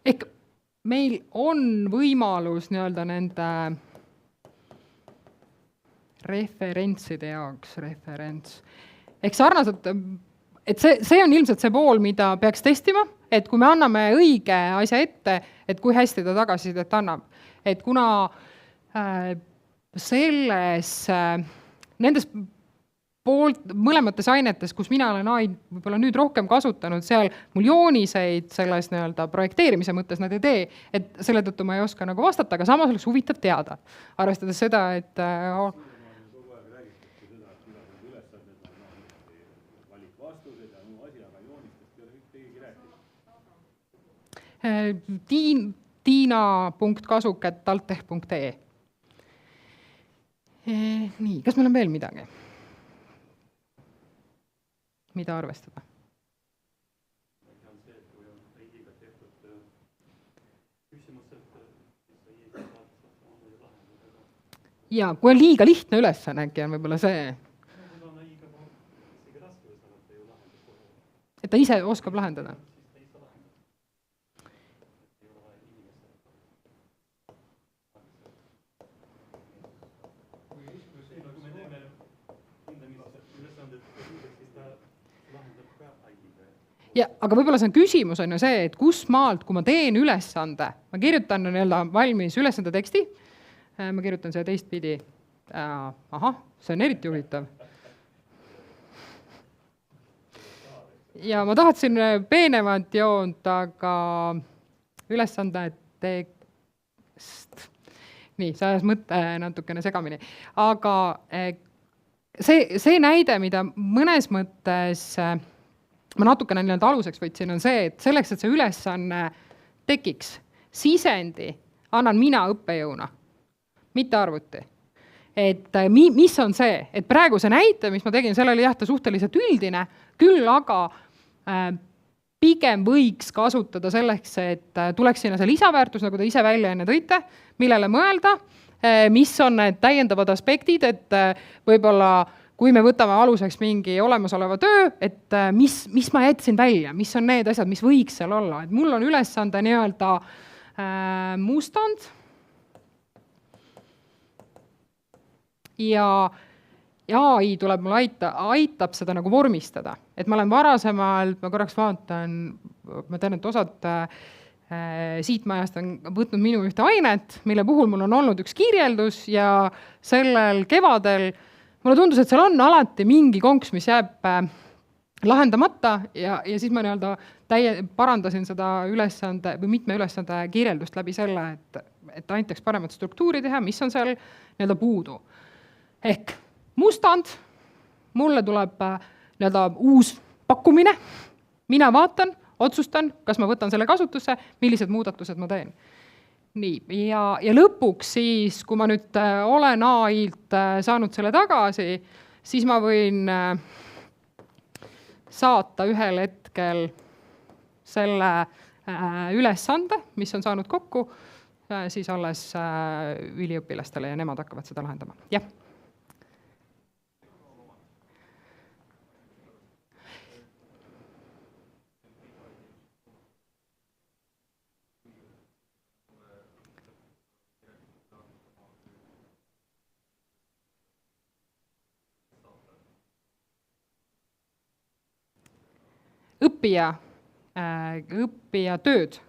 ehk meil on võimalus nii-öelda nende referentside jaoks, ehk sarnaselt, et see on ilmselt see pool, mida peaks testima, et kui me anname õige asja ette, et kui hästi ta tagasisidet annab. Et kuna nendes mõlemates ainetes, kus mina olen AI võib-olla nüüd rohkem kasutanud, seal mul jooniseid selles nii-öelda projekteerimise mõttes nad ei tee, et selle tõttu ma ei oska nagu vastata, aga samas oleks huvitav teada, arvestades seda, et tiina.kasuk@taltech.ee. Nii, kas meil on veel midagi? Mida arvestada? Ja kui on liiga lihtne ülesanne, äkki on võib-olla see, et ta ise oskab lahendada. Ja, aga võib-olla see on küsimus on ju see, et kus maalt, kui ma teen ülesande, ma kirjutan nii-öelda valmis ülesande teksti, ma kirjutan selle teistpidi, see on eriti huvitav. Ja ma tahtsin peenemat joont, aga ülesande tekst, nii, see ajas mõtte natukene segamini, aga see näide, mida mõnes mõttes ma natukene nii-öelda aluseks võtsin, on see, et selleks, et see ülesanne tekiks, sisendi annan mina õppejõuna, mitte arvuti. Et mis on see, et praegu see näite, mis ma tegin, seal oli ta suhteliselt üldine, küll aga pigem võiks kasutada selleks, et tuleks sinna see lisaväärtus, nagu te ise välja enne tõite, millele mõelda, mis on need täiendavad aspektid, et võib-olla kui me võtame aluseks mingi olemasoleva töö, et mis ma jätsin välja, mis on need asjad, mis võiks seal olla. Et mul on ülesande nii-öelda mustand ja AI tuleb mul aitab seda nagu vormistada. Et ma olen varasemalt, ma korraks vaatan, ma tean, et osad siit majast on võtnud minu ühte ainet, mille puhul mul on olnud üks kirjeldus ja sellel kevadel mulle tundus, et seal on alati mingi konks, mis jääb lahendamata ja siis ma nii-öelda parandasin seda ülesande või mitme ülesande kirjeldust läbi selle, et aitaks paremat struktuuri teha, mis on seal nii-öelda puudu. Ehk mustand, mulle tuleb nii-öelda uus pakkumine, mina vaatan, otsustan, kas ma võtan selle kasutusse, millised muudatused ma teen. Nii, ja lõpuks siis, kui ma nüüd olen AI-lt saanud selle tagasi, siis ma võin saata ühel hetkel selle ülesande, mis on saanud kokku, siis alles üliõpilastele ja nemad hakkavad seda lahendama. Jah. õppija tööd.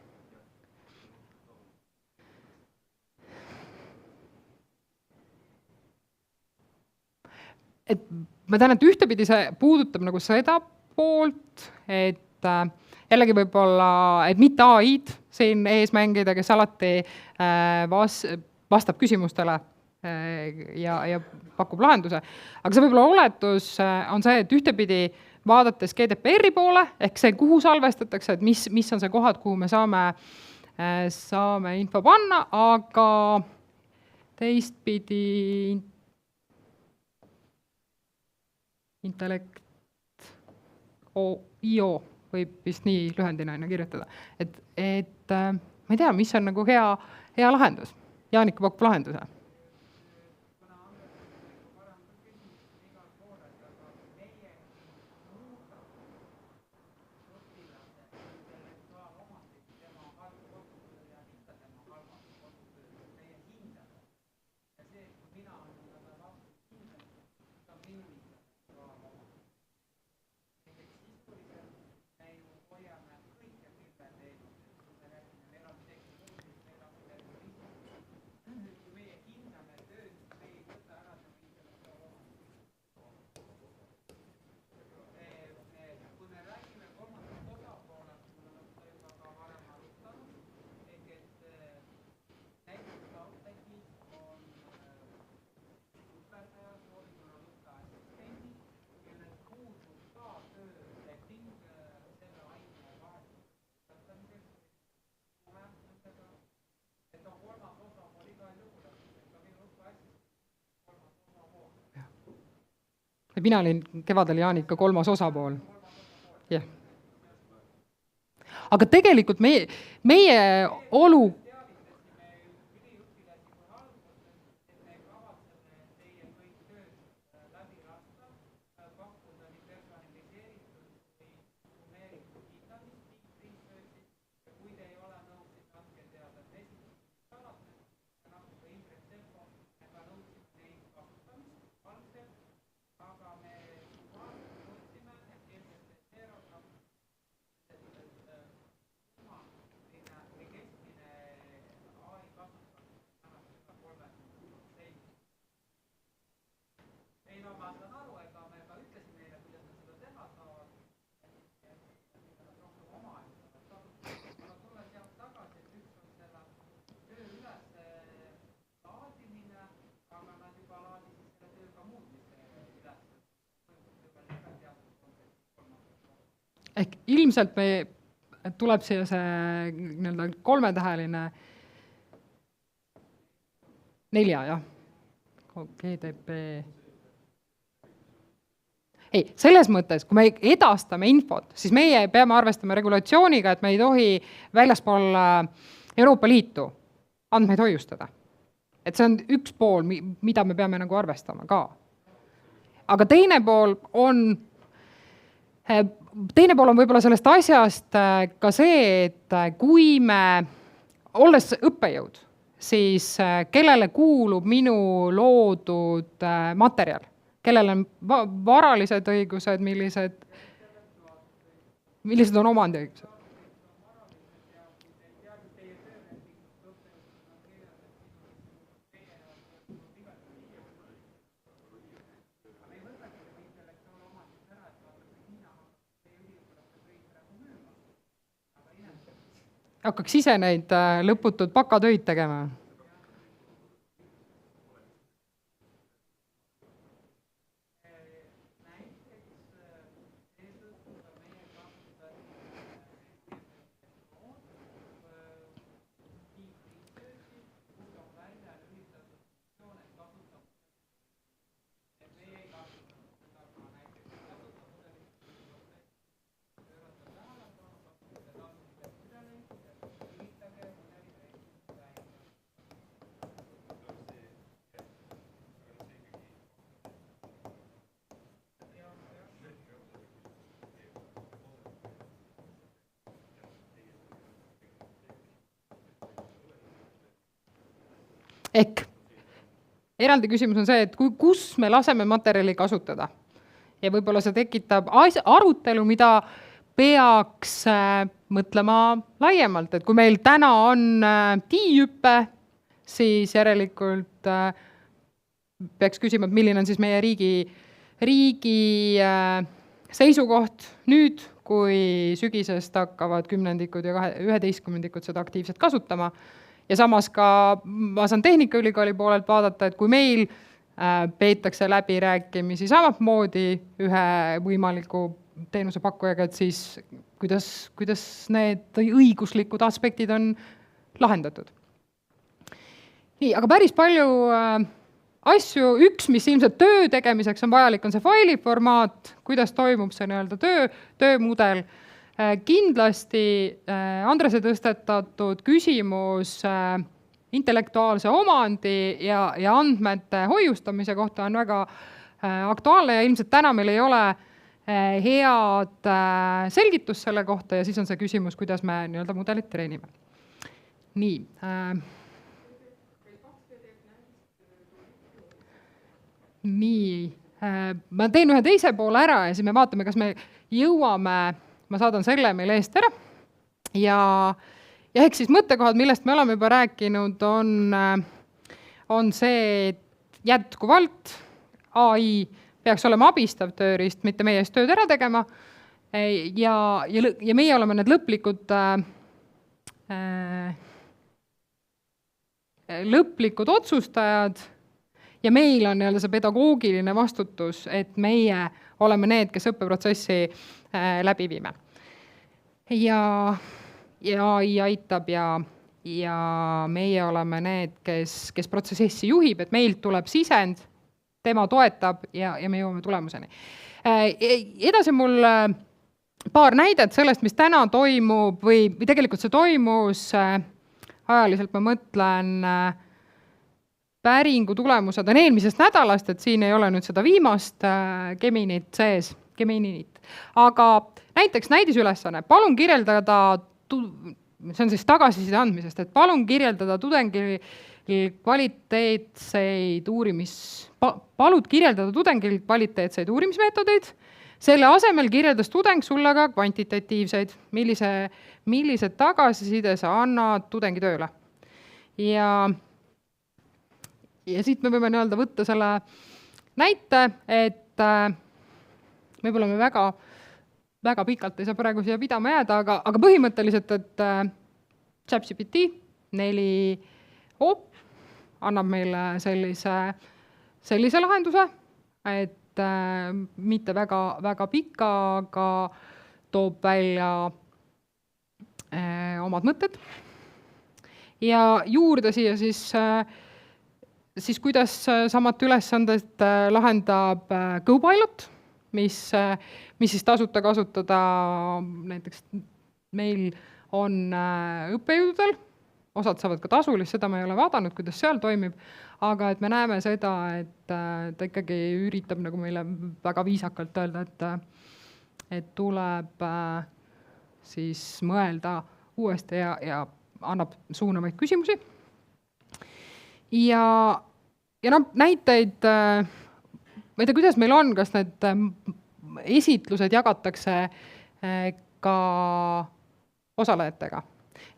Et ma tean, et ühtepidi see puudutab nagu seda poolt, et jällegi võib-olla, et mitte AI-d siin ees mängida, kes alati vastab küsimustele ja pakub lahenduse. Aga see võib-olla oletus on see, et ühtepidi vaadates GDPR-i poole, ehk see, kuhu salvestatakse, et mis on see kohad, kuhu me saame info panna, aga teistpidi intellekt IO võib vist nii lühendina kirjutada. Et ma ei tea, mis on nagu hea lahendus. Jaanika pakub lahenduse. Mina olin kevadel Jaanika kolmas osapool. Yeah. Aga tegelikult meie olu... Ehk ilmselt tuleb siia see kolmetäheline 4, jah. GDP. Ei, selles mõttes, kui me edastame infot, siis meie peame arvestama regulatsiooniga, et me ei tohi väljaspool Euroopa Liitu andmeid hoiustada. Et see on üks pool, mida me peame nagu arvestama ka. Aga teine pool on võib-olla sellest asjast ka see, et kui me, olles õppejõud, siis kellele kuulub minu loodud materjal, kellel on varalised õigused, millised on omandiõigused. hakkaks ise neid lõputud bakatöid tegema. Ehk eraldi küsimus on see, et kus me laseme materjali kasutada. Ja võib-olla see tekitab arutelu, mida peaks mõtlema laiemalt. Et kui meil täna on tiihüppe, siis järelikult peaks küsima, et milline on siis meie riigi seisukoht nüüd, kui sügisest hakkavad 10-ndikud ja 11-ndikud seda aktiivselt kasutama. Ja samas ka ma saan Tehnikaülikooli poolelt vaadata, et kui meil peetakse läbirääkimisi samamoodi ühe võimaliku teenusepakkujaga, et siis kuidas need õiguslikud aspektid on lahendatud. Nii, aga päris palju asju, üks, mis ilmselt töö tegemiseks on vajalik, on see failiformaat, kuidas toimub see töömudel. Kindlasti Andrese tõstetatud küsimus intellektuaalse omandi ja andmete hoiustamise kohta on väga aktuaalne ja ilmselt täna meil ei ole head selgitust selle kohta ja siis on see küsimus, kuidas me mudelit treenime. Nii. Nii. Ma teen ühe teise poole ära ja siis me vaatame, kas me jõuame, ma saadan selle meil eest ära ja ehk siis mõttekohad, millest me oleme juba rääkinud, on see, et jätkuvalt AI peaks olema abistav tööriist, mitte meie eest tööd ära tegema ja meie oleme need lõplikud otsustajad ja meil on see pedagoogiline vastutus, et meie oleme need, kes õppeprotsessi läbi viime. Ja AI aitab ja meie oleme need, kes protsessi juhib, et meilt tuleb sisend, tema toetab ja me jõuame tulemuseni. Edasi mul paar näidet sellest, mis täna toimub või tegelikult see toimus ajaliselt, ma mõtlen, päringu tulemused on eelmisest nädalast, et siin ei ole nüüd seda viimast Geminit sees, aga näiteks näidisülesanne, palun kirjeldada, see on siis tagasiside andmisest, et palun kirjeldada tudengil palud kirjeldada tudengil kvaliteetseid uurimismeetodeid, selle asemel kirjeldas tudeng sulle ka kvantitatiivseid, millised tagasiside sa annad tudengi tööle. Ja siit me võime võtta selle näite, et võib-olla me väga pikalt ei saa praegu siia pidama jääda, aga põhimõtteliselt, et ChatGPT 4 annab meile sellise lahenduse, et mitte väga pikka, aga toob välja omad mõtted. Ja juurde siia siis kuidas samat ülesandest lahendab Copilot, mis siis tasuta kasutada näiteks meil on õppejõududel, osad saavad ka tasulist, seda ma ei ole vaadanud, kuidas seal toimib, aga et me näeme seda, et ta ikkagi üritab nagu meile väga viisakalt öelda, et tuleb siis mõelda uuesti ja annab suunavaid küsimusi. Ja näiteid, ma ei tea, kuidas meil on, kas need esitlused jagatakse ka osalejatega.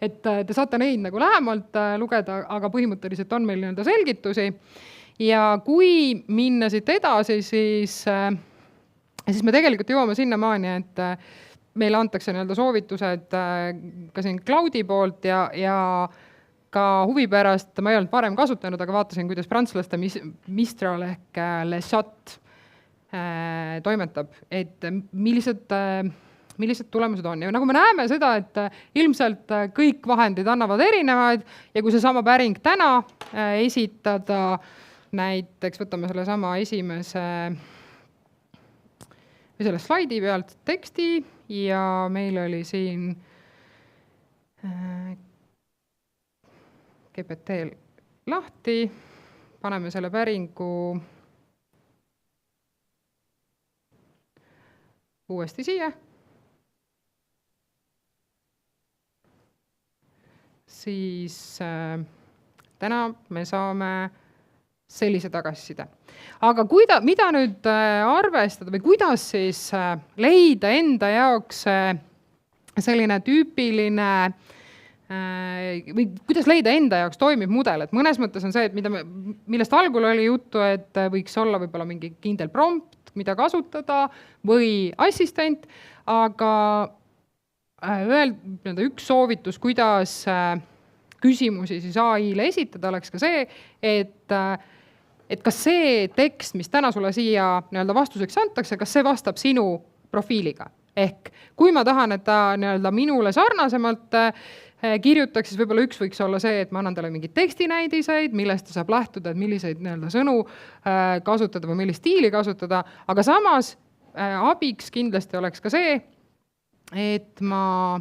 Et te saate neid nagu lähemalt lugeda, aga põhimõtteliselt on meil selgitusi. Ja kui minna siit edasi, siis me tegelikult jõuame sinnamaani, meile antakse nii-öelda soovitused ka siin cloudi poolt ja ka huvi pärast, ma ei olnud varem kasutanud, aga vaatasin, kuidas prantslaste Mistral ehk Le Chat toimetab, et millised tulemused on. Ja nagu me näeme seda, et ilmselt kõik vahendid annavad erinevaid ja kui seesama päring täna esitada, näiteks võtame selle sama esimese või selle slaidi pealt teksti ja meil oli siin GPT lahti, paneme selle päringu uuesti siia, siis täna me saame sellise tagasiside. Aga mida nüüd arvestada või kuidas siis leida enda jaoks selline tüüpiline või kuidas leida enda jaoks toimiv mudel, et mõnes mõttes on see, et millest algul oli juttu, et võiks olla võib-olla mingi kindel prompt, mida kasutada või assistent, aga üks soovitus, kuidas küsimusi siis AI-le esitada, oleks ka see, et kas see tekst, mis täna sulle siia nii-öelda vastuseks antakse, kas see vastab sinu profiiliga. Ehk kui ma tahan, et ta nii-öelda minule sarnasemalt kirjutaks, siis võib-olla üks võiks olla see, et ma annan talle mingeid tekstinäidiseid, millest ta saab lähtuda, et milliseid nii-öelda sõnu kasutada või millist stiili kasutada, aga samas abiks kindlasti oleks ka see, et ma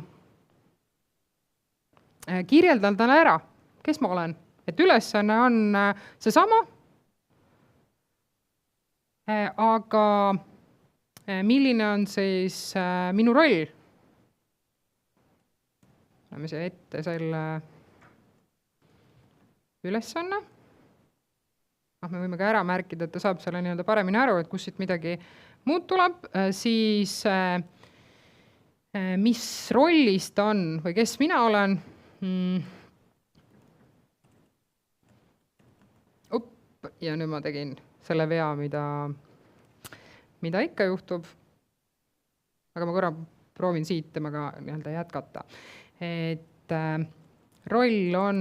kirjeldan talle ära, kes ma olen. Et ülesanne on seesama, aga milline on siis minu roll? Läheme siia ette selle ülesanne. Me võime ka ära märkida, et ta saab selle nii-öelda paremini aru, et kus siit midagi muud tuleb, siis mis rollist on või kes mina olen? Ja nüüd ma tegin selle vea, mida ikka juhtub, aga ma korra proovin siit temaga nii-öelda jätkata. Et roll on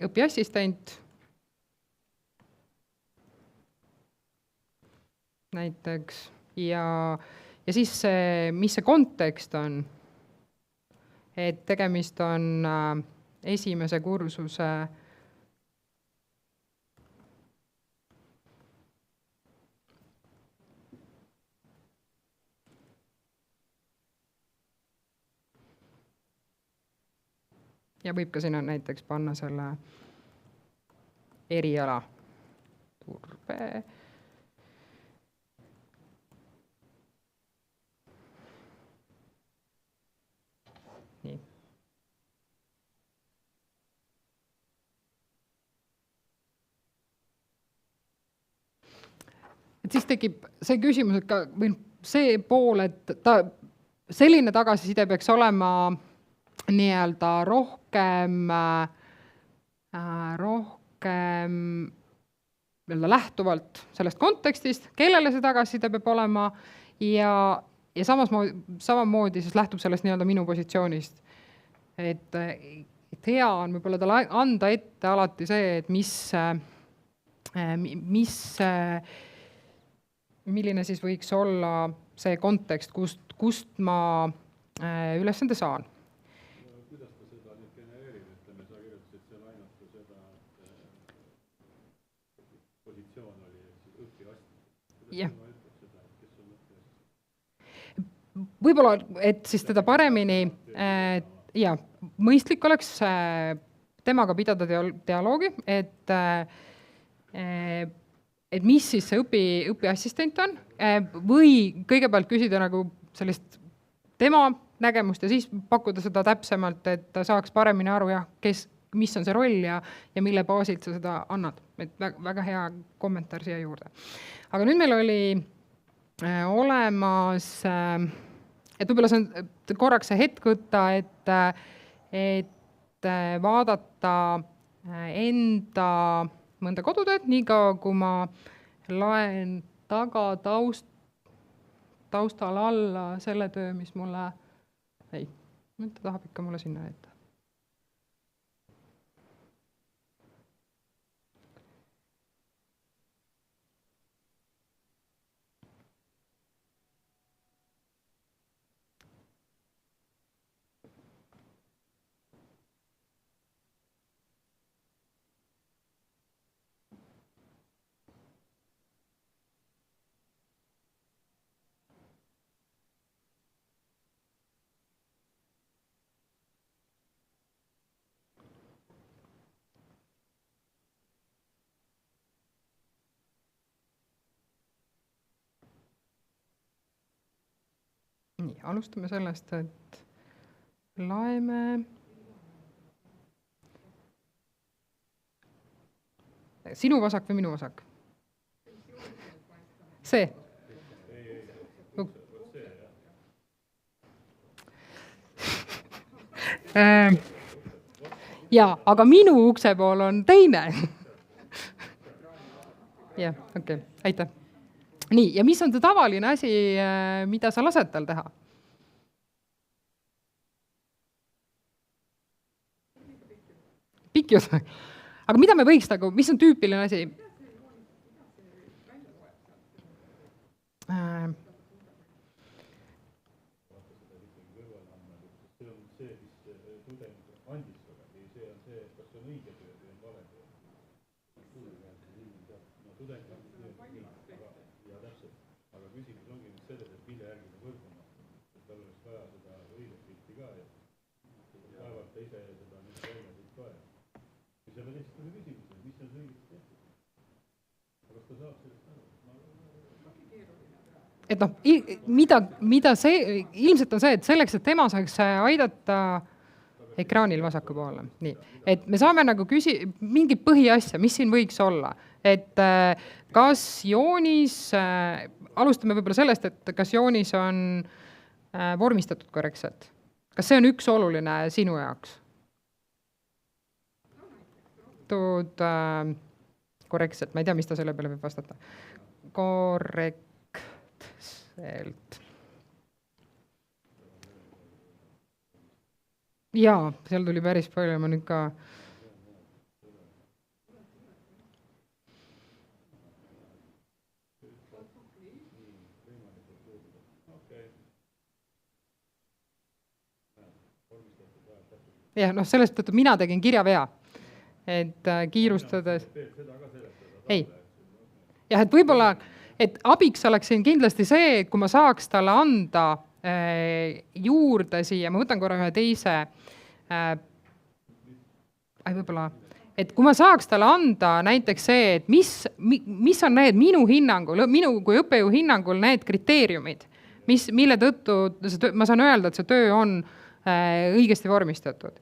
õpiassistent, näiteks, ja siis mis see kontekst on, et tegemist on esimese kursuse ja võib ka sinna näiteks panna selle eriala turbe. Nii. Et siis tekib see küsimus, et ka, või see pool, et selline tagasiside peaks olema nii-öelda rohkem nii-öelda lähtuvalt sellest kontekstist, kellele see tagasiside peab olema ja samamoodi siis lähtub sellest nii-öelda minu positsioonist. Et hea on võib-olla talle anda ette alati see, et milline siis võiks olla see kontekst, kust ma ülesande saan. Yeah. Võib-olla, et siis teda paremini ja mõistlik oleks temaga pidada dialoogi, et mis siis see õpiassistent on või kõigepealt küsida nagu sellist tema nägemust ja siis pakkuda seda täpsemalt, et ta saaks paremini aru, mis on see roll ja mille baasilt sa seda annad. Et väga hea kommentaar siia juurde. Aga nüüd meil oli olemas, et võib-olla see on korraks see hetk võtta, et vaadata enda mõnda kodutööd, nii ka kui ma laen taga taustal alla selle töö, mis mulle, ei, nüüd ta tahab ikka mulle sinna ette. Nii, alustame sellest, et laeme sinu vasak või minu vasak? See. Jaa, aga minu ukse pool on teine. Jah, okei, aitäh. Nii, ja mis on see tavaline asi, mida sa lased tal teha? Pikjus. Aga mida me võiks nagu, mis on tüüpiline asi? Et noh, mida see, ilmselt on see, et selleks, et tema saaks aidata ekraanil vasaku poole. Nii, et me saame nagu mingit põhiasja, mis siin võiks olla. Et kas joonis, alustame võib-olla sellest, et kas joonis on vormistatud korrektselt. Kas see on üks oluline sinu jaoks? Korrektselt, ma ei tea, mis ta selle peale võib vastata. Korrektselt. Jaa, seal tuli päris palju, ma nüüd ka... Jah, noh, sellest tõttu mina tegin kirjavea, et kiirustades... Ei. Jah, et võib-olla... Et abiks oleks siin kindlasti see, et kui ma saaks talle anda juurde siia, ma võtan korra ühe teise, võib-olla, et kui ma saaks talle anda näiteks see, et mis on need minu hinnangul, minu kui õppejõu hinnangul need kriteeriumid, mille tõttu ma saan öelda, et see töö on õigesti vormistatud.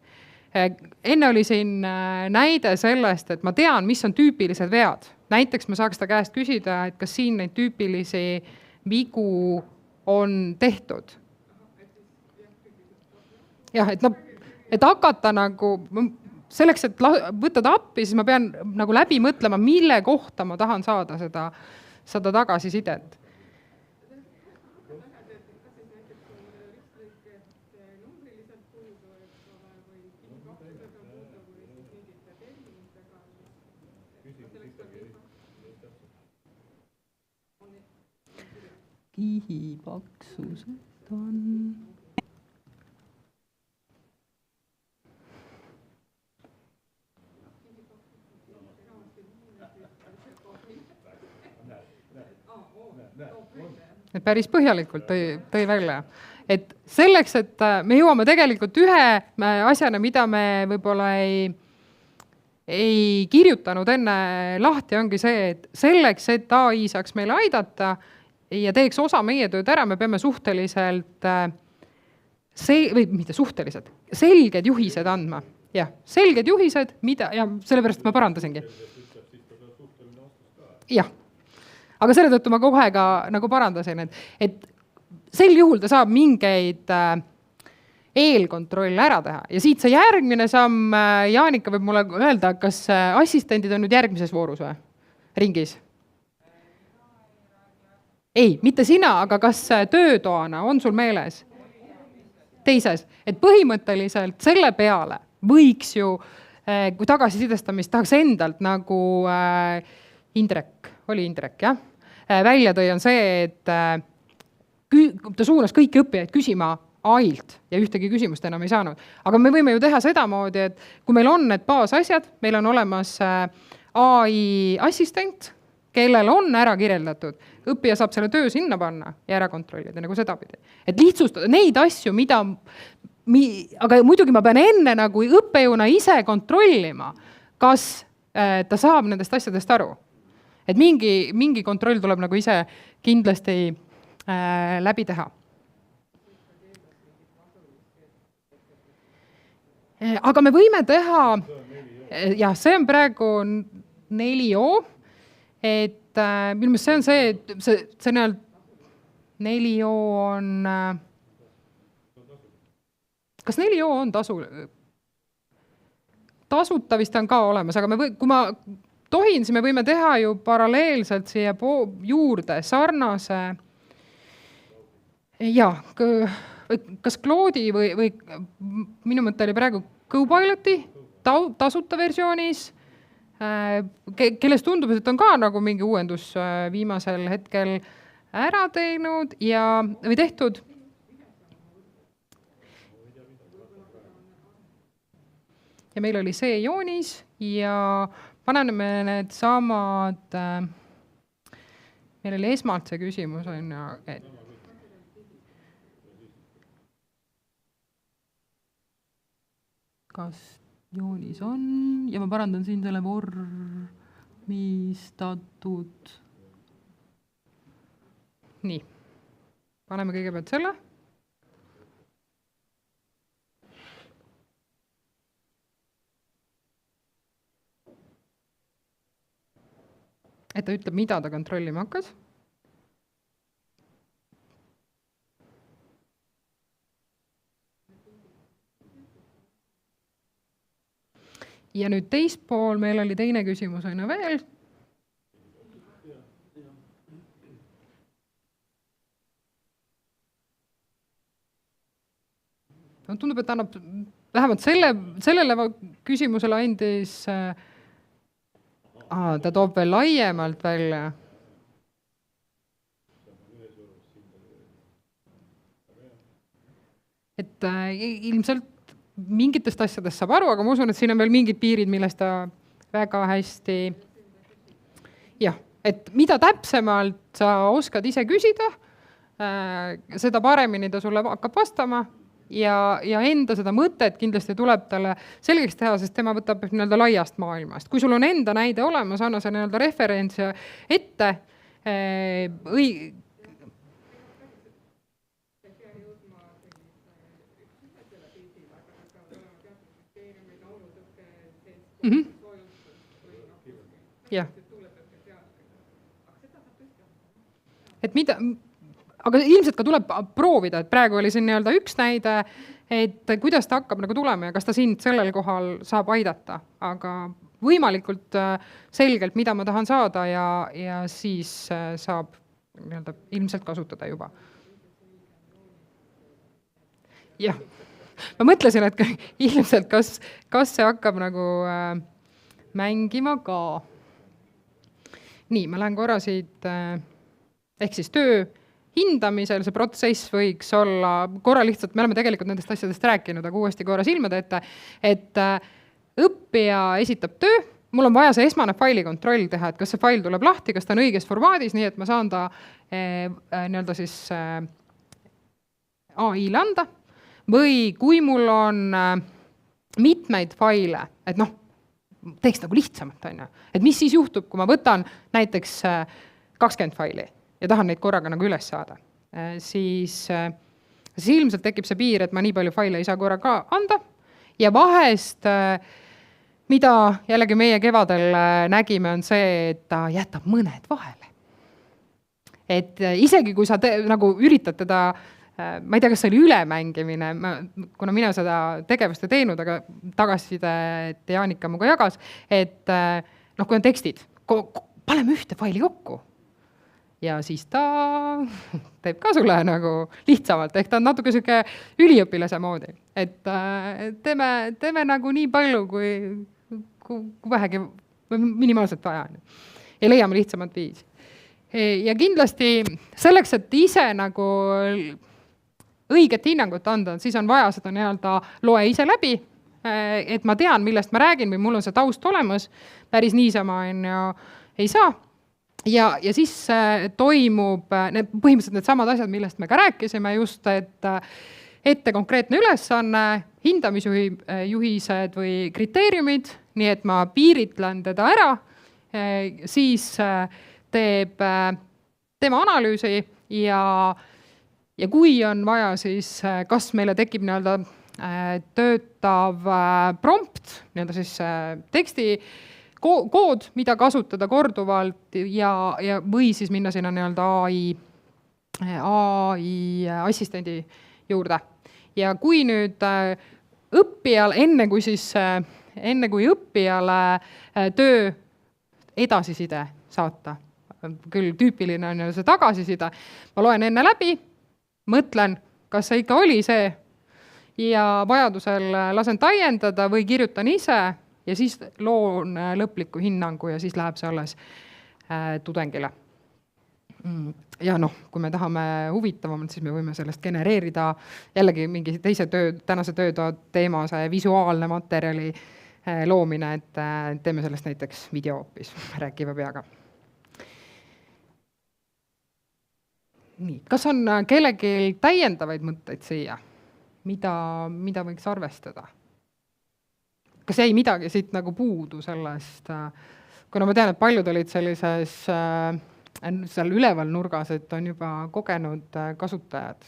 Enne oli siin näide sellest, et ma tean, mis on tüüpilised vead. Näiteks ma saaks ta käest küsida, et kas siin neid tüüpilisi vigu on tehtud. Jah, et hakata nagu, selleks, et võtta ta appi, siis ma pean nagu läbi mõtlema, mille kohta ma tahan saada seda tagasisidet. Kihi paksused on... Et päris põhjalikult tõi välja. Et selleks, et me jõuame tegelikult ühe asjana, mida me võib-olla ei kirjutanud enne lahti, ongi see, et selleks, et AI saaks meile aidata ja teeks osa meie tööd ära, me peame suhteliselt, mitte suhteliselt, selged juhised andma. Jah, selged juhised, mida, ja sellepärast ma parandasingi. Jah, aga selle tõttu ma kohe ka nagu parandasin, et sel juhul ta saab mingeid eelkontrolle ära teha. Ja siit see järgmine samm, Jaanika võib mulle öelda, kas assistendid on nüüd järgmises voorus või? Ringis? ei, mitte sina, aga kas töötoana on sul meeles? Teises, et põhimõtteliselt selle peale võiks ju, kui tagasisidestamist tahaks endalt nagu Indrek, jah, välja tõi, on see, et ta suunas kõiki õppijaid küsima AI-lt ja ühtegi küsimust enam ei saanud. Aga me võime ju teha sedamoodi, et kui meil on need baasasjad, meil on olemas AI assistent, kellel on ära kirjeldatud, õppija saab selle töö sinna panna ja ära kontrollida nagu sedapidi. Et lihtsustada neid asju, aga muidugi ma pean enne nagu õppejõuna ise kontrollima, kas ta saab nendest asjadest aru. Et mingi kontroll tuleb nagu ise kindlasti läbi teha. Aga me võime teha, jah, see on praegu 4O, et minu meelest see on see, et see näol 4O on, kas 4O on tasuta vist on ka olemas, aga kui ma tohin, siis me võime teha ju paralleelselt siia juurde sarnase, jah, kas Claude'i või minu mõte oli praegu Copiloti tasuta versioonis, kellest tundub, et on ka nagu mingi uuendus viimasel hetkel ära teinud või tehtud. Ja meil oli see joonis ja paneme need samad, meil oli esmalt see küsimus, et kas joonis on ja ma parandan siin selle vormistatud. Nii, paneme kõigepealt selle. Et ta ütleb, mida ta kontrollima hakkas. Ja nüüd teispool meil oli teine küsimus aina veel. Tundub, et annab vähemalt sellele küsimusele andis, ta toob veel laiemalt välja. Et ilmselt mingitest asjadest saab aru, aga ma usun, et siin on veel mingid piirid, millest ta väga hästi, jah, et mida täpsemalt sa oskad ise küsida, seda paremini ta sulle hakkab vastama ja enda seda mõtet kindlasti tuleb talle selgeks teha, sest tema võtab nii-öelda laiast maailmast. Kui sul on enda näide olemas, anna see nii-öelda referents ette, jah. Et mida, aga ilmselt ka tuleb proovida, et praegu oli siin nii-öelda üks näide, et kuidas ta hakkab nagu tulema ja kas ta sind sellel kohal saab aidata, aga võimalikult selgelt, mida ma tahan saada ja siis saab nii-öelda ilmselt kasutada juba. Jah. Ma mõtlesin, et ilmselt kas see hakkab nagu mängima ka. Nii, ma lähen korra siit, ehk siis töö hindamisel see protsess võiks olla korra lihtsalt, me oleme tegelikult nendest asjadest rääkinud, aga uuesti korra silmade ette, et õppija esitab töö, mul on vaja see esmane faili kontroll teha, et kas see fail tuleb lahti, kas ta on õiges formaadis, nii et ma saan ta nii-öelda siis AI-le anda. Või kui mul on mitmeid faile, et teeks nagu lihtsamalt, et mis siis juhtub, kui ma võtan näiteks 20 faili ja tahan neid korraga nagu üles saada, siis ilmselt tekib see piir, et ma nii palju faile ei saa korraga anda ja vahest, mida jällegi meie kevadel nägime, on see, et ta jätab mõned vahele. Et isegi kui sa nagu üritad teda, ma ei tea, kas see oli ülemängimine, kuna mina seda tegevust ei teinud, aga tagasiside Jaanika muga jagas, et kui on tekstid, paneme ühte faili kokku. ja siis ta teeb ka sulle nagu lihtsamalt, ehk ta on natuke sihuke üliõpilase moodi, et teeme nagu nii palju, kui vähegi minimaalselt vaja on ja leiame lihtsamat viisi. Ja kindlasti selleks, et ise nagu õiget hinnangut anda, siis on vaja seda nii-öelda loe ise läbi, et ma tean, millest ma räägin või mul on see taust olemas, päris niisama ei saa. Ja siis toimub põhimõtteliselt need samad asjad, millest me ka rääkisime just, et ette konkreetne ülesanne, hindamisjuhised või kriteeriumid, nii et ma piiritlen teda ära, siis teeme analüüsi ja kui on vaja, siis kas meile tekib nii-öelda töötav prompt, nii-öelda siis teksti kood, mida kasutada korduvalt või siis minna sinna nii-öelda AI assistendi juurde. Ja kui nüüd õppijal, enne kui õppijale töö edasiside saata, küll tüüpiline on see tagasiside, ma loen enne läbi, mõtlen, kas see ikka oli see ja vajadusel lasen täiendada või kirjutan ise ja siis loon lõpliku hinnangu ja siis läheb see alles tudengile. Ja kui me tahame huvitavamalt, siis me võime sellest genereerida jällegi mingi tänase töötoa teema, see visuaalne materjali loomine, et teeme sellest näiteks video hoopis rääkiva peaga. Nii, kas on kellelgi täiendavaid mõtteid siia, mida võiks arvestada? Kas jäi midagi siit nagu puudu sellest, kuna ma tean, et paljud olid sellises seal üleval nurgas, et on juba kogenud kasutajad?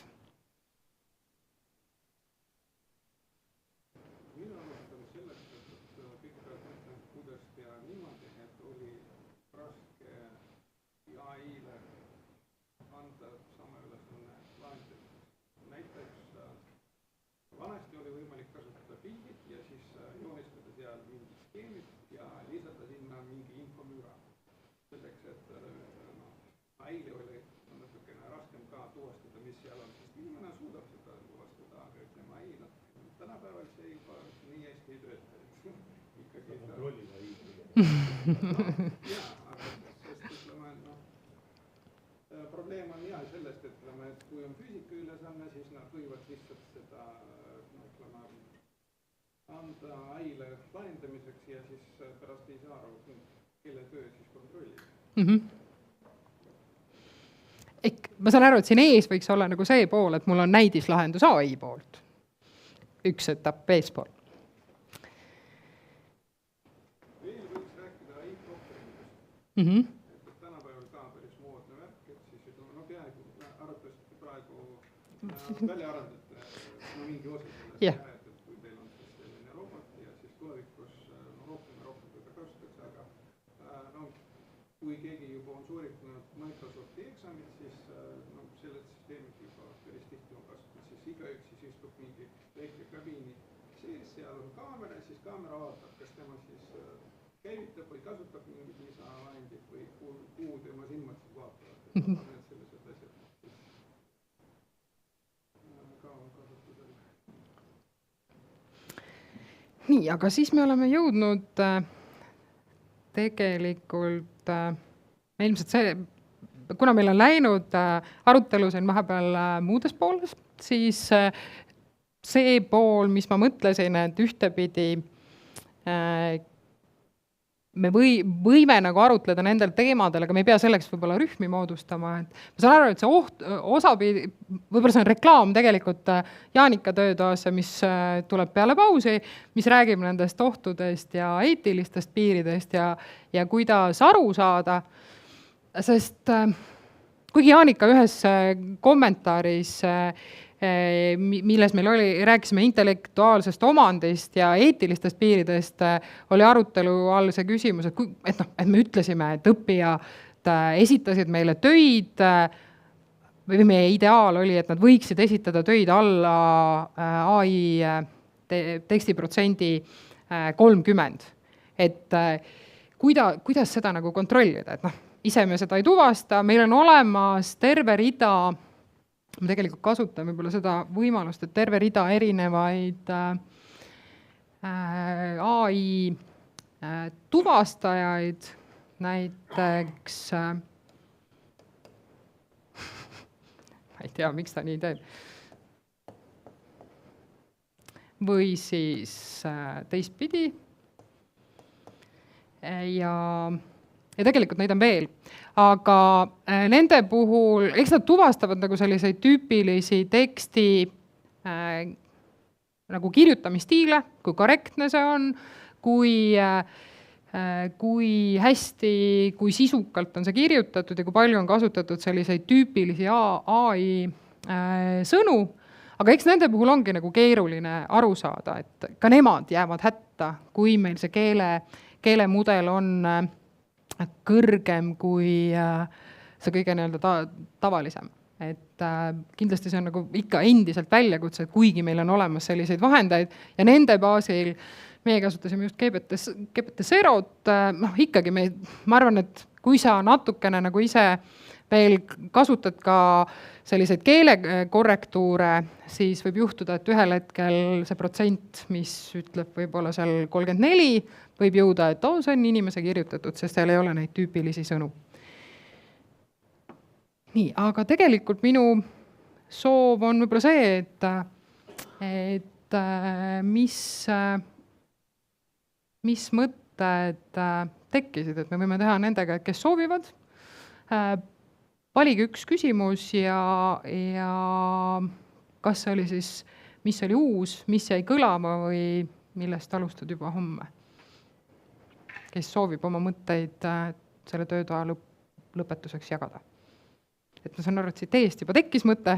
Mina alustan sellest, et pikalt mõtlen, kuidas teha niimoodi, et oli raske AI-le anda sama ülesanne lahendamiseks. Näiteks vanasti oli võimalik kasutada pildid ja siis joonistada seal mingid skeemid ja lisada sinna mingi infomüra. Selleks, et AI-le oli natukene raskem ka tuvastada, mis seal on, sest inimene suudab seda tuvastada, aga ütleme AI-le. Tänapäeval see juba nii hästi ei tööta. Kontrollida AI-le. Jaa, aga sest ütleme, probleem on jah sellest, et kui on füüsika ülesanne, siis nad võivad lihtsalt seda anda AI-le lahendamiseks ja siis pärast ei saa aru, kelle töö siis kontrollida. Ma saan aru, et siin ees võiks olla nagu see pool, et mul on näidislahendus AI poolt. Üks etapp eespool. Veel võiks rääkida AI-prompteringust. Tänapäeval ka päris moodne värk, et siis peaaegu arvatavasti praegu välja arendate mingi osa sellest, et kui teil on siis selline robot ja siis tulevikus rohkem teda kasutatakse, aga kui keegi juba on sooritanud Microsofti eksamit, siis selle süsteemid juba päris tihti on kasutatud, siis igaüks siis istub mingi väike kabiini sees, seal on kaamera, siis kaamera vaatab, kas tema siis käivitab või kasutab mingit lisavahendit või kuhu tema silmad siis vaatavad. Need sellised asjad ka on kasutusel. Nii, aga siis me oleme jõudnud tegelikult, ilmselt see, kuna meil on läinud arutelu siin vahepeal muudes pooles, siis see pool, mis ma mõtlesin, et ühtepidi me võime nagu arutleda nendel teemadel, aga me ei pea selleks võib-olla rühmi moodustama. Ma saan aru, et see osapidi, võib-olla see on reklaam tegelikult Jaanika töötoasse, mis tuleb peale pausi, mis räägib nendest ohtudest ja eetilistest piiridest ja kuidas aru saada. Sest kuigi Jaanika ühes kommentaaris, milles meil rääkisime intellektuaalsest omandist ja eetilistest piiridest, oli arutelu all see küsimus, et me ütlesime, et õppijad esitasid meile töid või meie ideaal oli, et nad võiksid esitada töid alla AI tekstiprotsendi 30. Et kuidas seda nagu kontrollida, et ise me seda ei tuvasta, meil on olemas terve rida, ma tegelikult kasutan võib-olla seda võimalust, et terve rida erinevaid AI tuvastajaid, näiteks ma ei tea, miks ta nii teeb. Või siis teistpidi. Ja tegelikult neid on veel. Aga nende puhul, eks nad tuvastavad nagu selliseid tüüpilisi teksti nagu kirjutamistiile, kui korrektne see on, kui hästi, kui sisukalt on see kirjutatud ja kui palju on kasutatud selliseid tüüpilisi AI sõnu, aga eks nende puhul ongi nagu keeruline aru saada, et ka nemad jäävad hätta, kui meil see keelemudel on kõrgem kui see kõige tavalisem. Et kindlasti see on nagu ikka endiselt väljakutse, et kuigi meil on olemas selliseid vahendeid ja nende baasil meie kasutasime just GPT-0, ikkagi ma arvan, et kui sa natukene nagu ise veel kasutad ka selliseid keelekorrektuure, siis võib juhtuda, et ühel hetkel see protsent, mis ütleb võib-olla seal 34, võib jõuda, et see on inimese kirjutatud, sest seal ei ole neid tüüpilisi sõnu. Nii, aga tegelikult minu soov on võib-olla see, et mis mõtted tekkisid, et me võime teha nendega, kes soovivad. Valige üks küsimus ja kas see oli siis, mis oli uus, mis jäi kõlama või millest alustad juba homme. Kes soovib oma mõtteid selle töötoa lõpetuseks jagada. Et ma saan aru, et siit eest juba tekkis mõte,